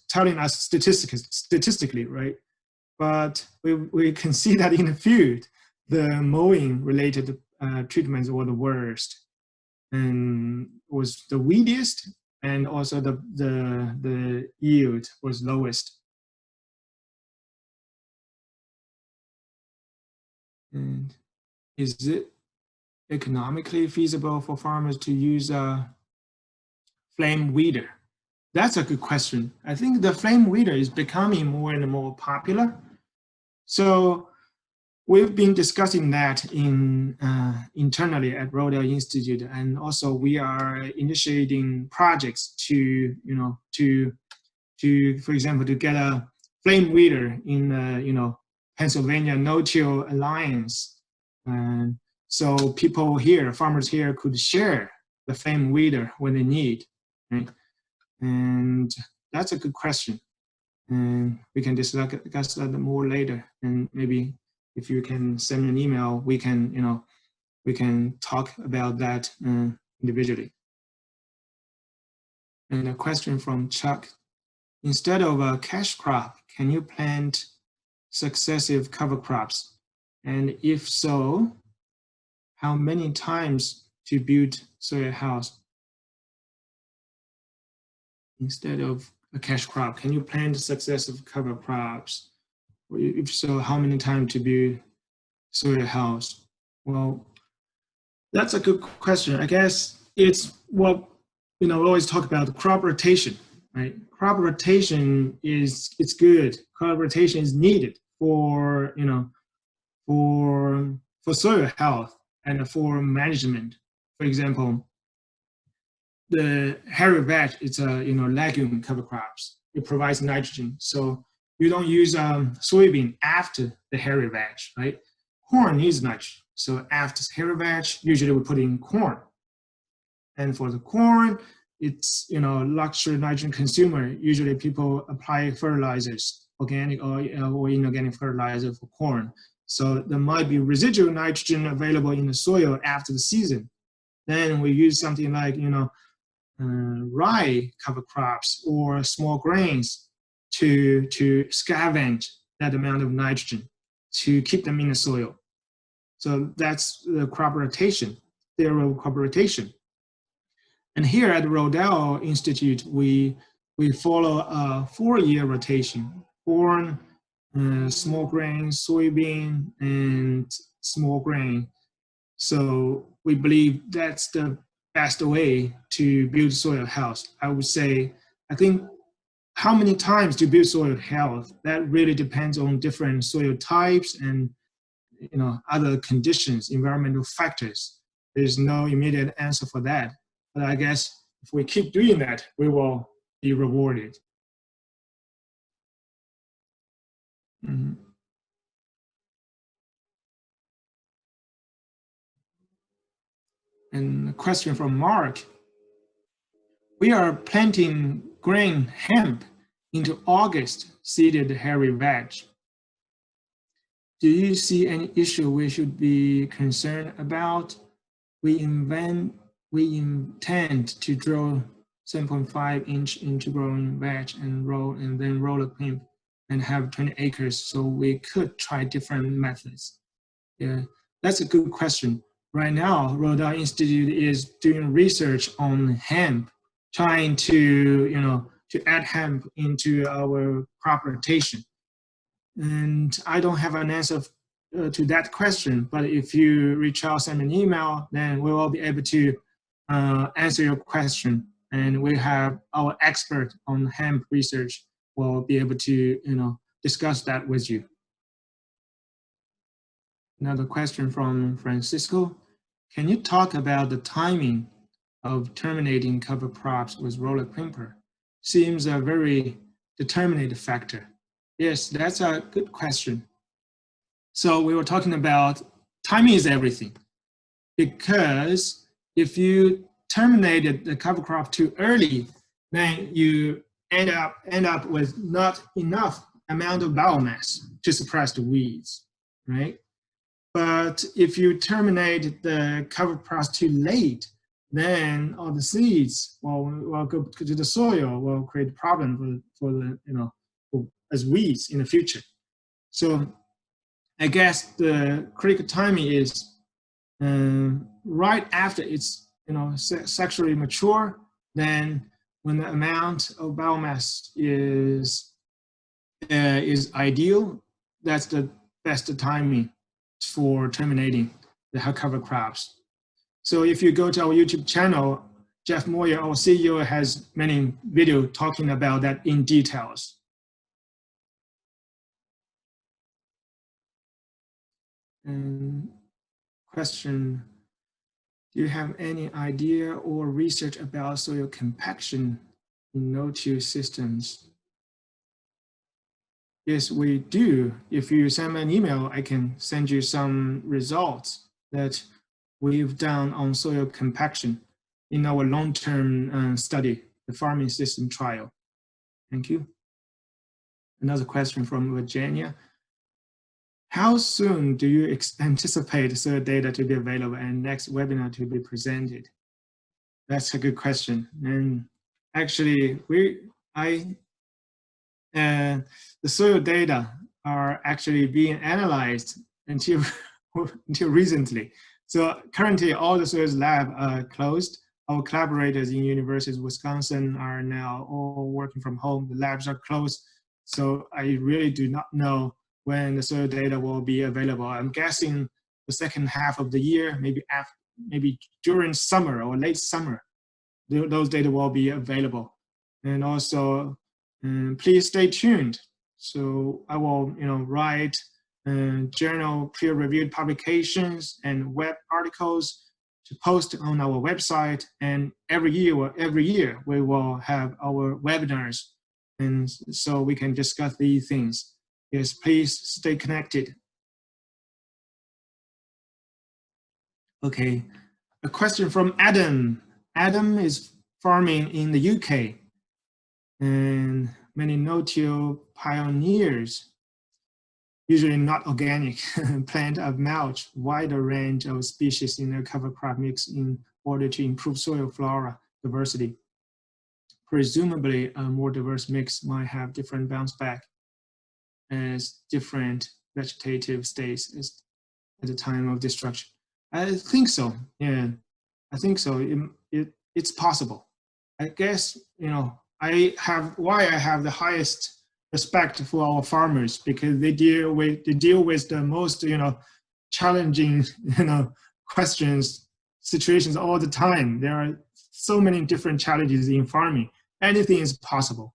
telling us statistically, right? But we can see that in the field, the mowing related treatments were the worst, and was the weediest, and also the yield was lowest. And is it economically feasible for farmers to use a flame weeder? That's a good question. I think the flame weeder is becoming more and more popular. So we've been discussing that internally at Rodale Institute, and also we are initiating projects to, for example, to get a flame weeder in Pennsylvania No-Till Alliance, and so people here, farmers here, could share the flame weeder when they need, right? And that's a good question, and we can discuss that more later. And maybe if you can send an email, we can talk about that individually. And a question from Chuck: instead of a cash crop, can you plant successive cover crops? And if so, how many times to build soil health? Instead of a cash crop, can you plant successive cover crops? If so, how many times to build soil health? Well, that's a good question. I guess it's what we always talk about, crop rotation, right? Crop rotation it's good. Crop rotation is needed for for soil health and for management. For example, the hairy vetch, it's a legume cover crops. It provides nitrogen, so you don't use soybean after the hairy vetch, right? Corn needs nitrogen, so after hairy vetch, usually we put in corn. And for the corn, it's luxury nitrogen consumer. Usually people apply fertilizers, organic or inorganic fertilizer for corn. So there might be residual nitrogen available in the soil after the season. Then we use something like rye cover crops or small grains to scavenge that amount of nitrogen to keep them in the soil. So that's the crop rotation, theory crop rotation. And here at Rodale Institute, we follow a 4-year rotation: corn, small grain, soybean, and small grain. So we believe that's the best way to build soil health. I would say, I think how many times to build soil health, that really depends on different soil types and other conditions, environmental factors. There's no immediate answer for that. But I guess if we keep doing that, we will be rewarded. Mm-hmm. And a question from Mark: we are planting grain hemp into August seeded hairy vetch. Do you see any issue we should be concerned about? We intend to draw 7.5-inch into growing vetch and then roll a crimp and have 20 acres, so we could try different methods. Yeah, that's a good question. Right now, Rodale Institute is doing research on hemp, trying to add hemp into our crop rotation. And I don't have an answer to that question, but if you reach out, send an email, then we will be able to answer your question. And we have our expert on hemp research will be able to discuss that with you. Another question from Francisco: can you talk about the timing of terminating cover crops with roller crimper? seems a very determinate factor? Yes, that's a good question. So we were talking about timing is everything, because if you terminated the cover crop too early, then you end up with not enough amount of biomass to suppress the weeds, right? But if you terminate the cover crop too late, then all the seeds will go to the soil, will create a problem for the, as weeds in the future. So I guess the critical timing is right after it's sexually mature. Then when the amount of biomass is ideal, that's the best timing for terminating the cover crops. So if you go to our YouTube channel, Jeff Moyer, our CEO, has many videos talking about that in details. And question, do you have any idea or research about soil compaction in no-till systems? Yes, we do. If you send me an email, I can send you some results that we've done on soil compaction in our long-term study, the farming system trial. Thank you. Another question from Virginia. How soon do you anticipate soil data to be available and next webinar to be presented? That's a good question. And actually, the soil data are actually being analyzed until recently. So currently, all the soils lab are closed. Our collaborators in universities of Wisconsin are now all working from home. The labs are closed. So I really do not know when the soil data will be available. I'm guessing the second half of the year, maybe during summer or late summer, those data will be available. And also, please stay tuned. So I will, write journal peer-reviewed publications and web articles to post on our website. And every year we will have our webinars, and so we can discuss these things. Yes, please stay connected. Okay, a question from Adam. Adam is farming in the UK, and many no-till pioneers, usually not organic, plant a mulch wider range of species in their cover crop mix in order to improve soil flora diversity. Presumably, a more diverse mix might have different bounce back as different vegetative states at the time of destruction. I think so. Yeah, I think so. It's possible. I guess I have the highest respect for our farmers, because they deal with the most challenging questions, situations all the time. There are so many different challenges in farming. Anything is possible.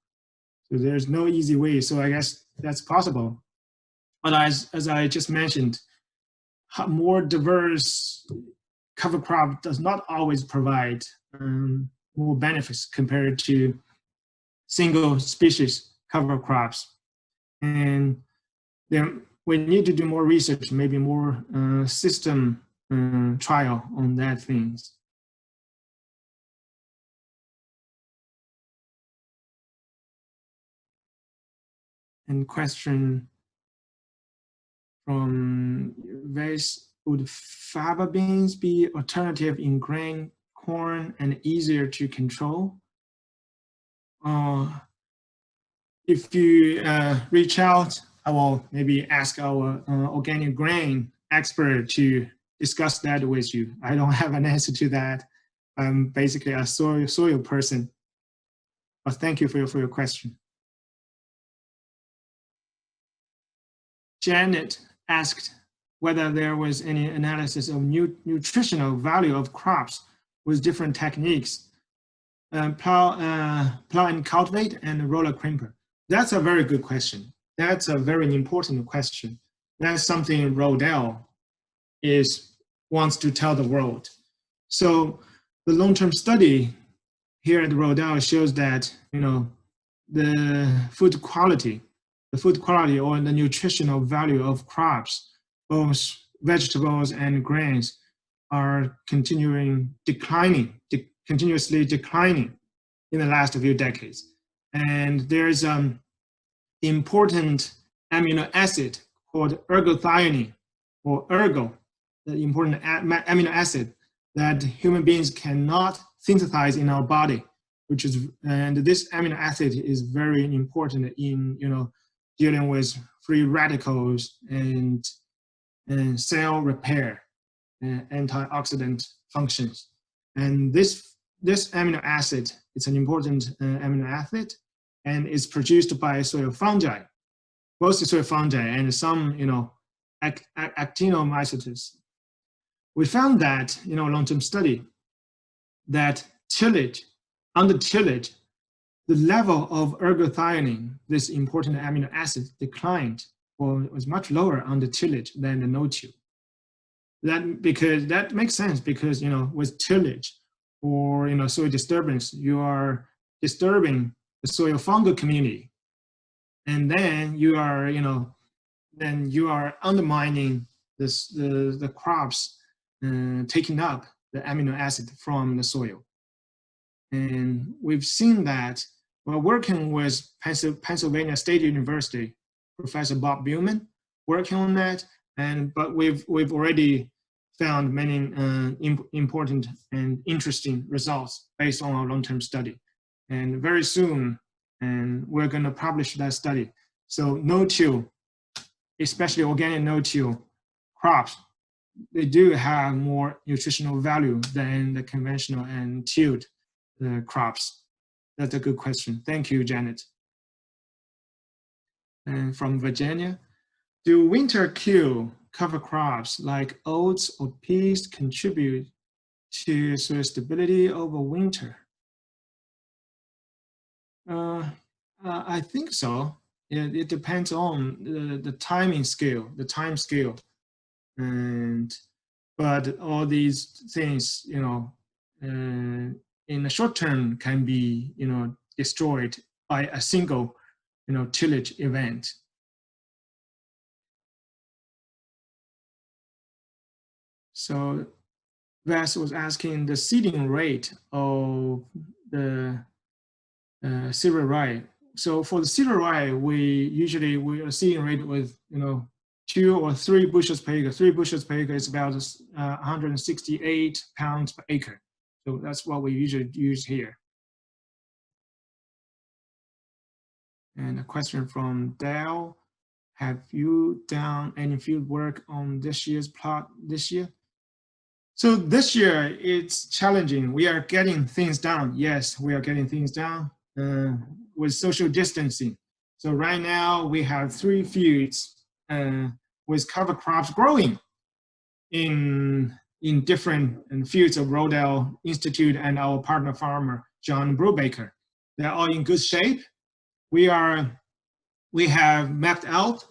So there's no easy way. So I guess that's possible. But as I just mentioned, more diverse cover crop does not always provide more benefits compared to single species cover crops. And then we need to do more research, maybe more system trial on that things. And question from Vase, would faba beans be alternative in grain, corn, and easier to control? If you reach out, I will maybe ask our organic grain expert to discuss that with you. I don't have an answer to that. I'm basically a soil person. But thank you for your question. Janet asked whether there was any analysis of nutritional value of crops with different techniques, plow and cultivate and roller crimper. That's a very good question. That's a very important question. That's something Rodale wants to tell the world. So the long-term study here at Rodale shows that, you know, the food quality or the nutritional value of crops, both vegetables and grains, are continuously declining in the last few decades. And there's important amino acid called ergothioneine, or ergo, the important amino acid that human beings cannot synthesize in our body, and this amino acid is very important in, you know, dealing with free radicals and cell repair and antioxidant functions. And this amino acid, it's an important amino acid, and is produced by soil fungi, mostly soil fungi and some, you know, actinomycetes. We found that, you know, long-term study, that under tillage, the level of ergothioneine, this important amino acid, declined, or was much lower under tillage than the no-till. That makes sense, because, you know, with tillage or, you know, soil disturbance, you are disturbing the soil fungal community, and then you are, you know, then you are undermining the crops taking up the amino acid from the soil. And we've seen that while working with Pennsylvania State University, Professor Bob Billman, working on that, but we've already found many important and interesting results based on our long-term study. And very soon, we're going to publish that study. So no-till, especially organic no-till crops, they do have more nutritional value than the conventional and tilled crops. That's a good question. Thank you, Janet. And from Virginia, do winter kill cover crops like oats or peas contribute to soil stability over winter? I think so. It depends on the time scale, but all these things, you know, in the short term can be, you know, destroyed by a single, you know, tillage event. So Vas was asking the seeding rate of the cereal rye. So for the cereal rye, we are seeding rate with, you know, 2 or 3 bushels per acre. 3 bushels per acre is about 168 pounds per acre. So that's what we usually use here. And a question from Dale. Have you done any field work on this year's plot this year? So this year it's challenging. We are getting things done. Yes, we are getting things done with social distancing. So right now we have 3 fields with cover crops growing in different fields of Rodale Institute and our partner farmer, John Brubaker. They're all in good shape. We have mapped out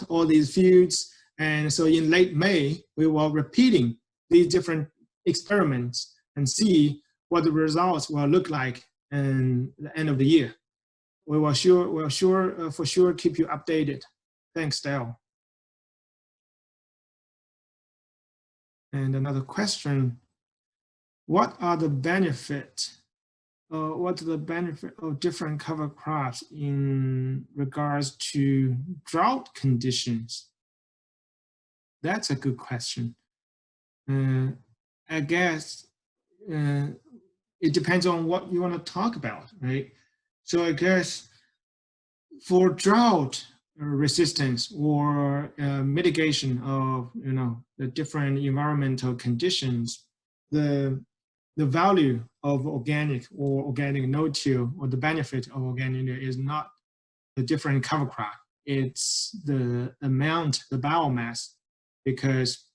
all these fields, and so in late May we will repeating these different experiments and see what the results will look like in the end of the year. We'll for sure keep you updated. Thanks, Dale. And another question: what are the benefits? What's the benefit of different cover crops in regards to drought conditions? That's a good question. I guess it depends on what you want to talk about, right? So I guess for drought resistance or mitigation of, you know, the different environmental conditions, the value of organic or organic no-till, or the benefit of organic is not the different cover crop. It's the amount, the biomass, because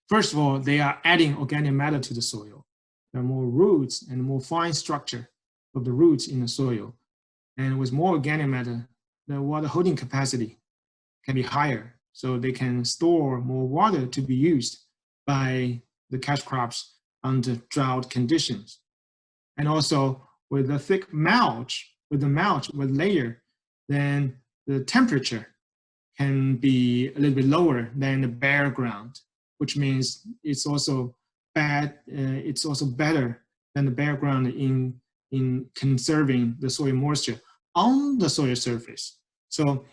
first of all, they are adding organic matter to the soil. There are more roots and more fine structure of the roots in the soil. And with more organic matter, the water holding capacity can be higher. So they can store more water to be used by the cash crops under drought conditions. And also with the thick mulch, with layer, then the temperature can be a little bit lower than the bare ground, which means it's also it's also better than the bare ground in conserving the soil moisture on the soil surface. So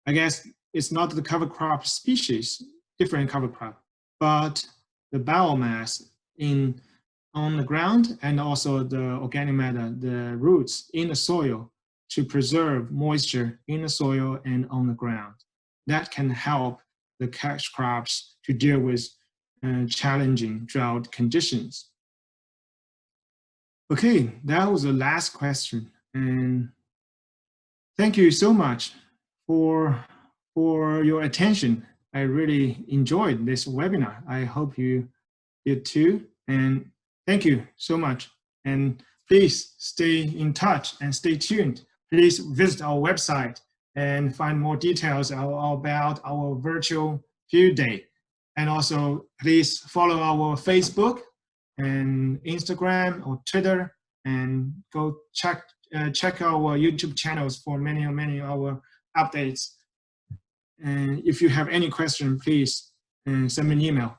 I guess it's not the cover crop species, different cover crop, but the biomass on the ground and also the organic matter, the roots in the soil to preserve moisture in the soil and on the ground. That can help the cash crops to deal with challenging drought conditions. Okay, that was the last question. And thank you so much for your attention. I really enjoyed this webinar. I hope you did too. And thank you so much. And please stay in touch and stay tuned. Please visit our website and find more details about our virtual field day. And also please follow our Facebook and Instagram or Twitter, and go check our YouTube channels for many of our updates. And if you have any question, please send me an email.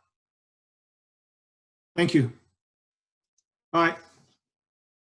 Thank you. Bye.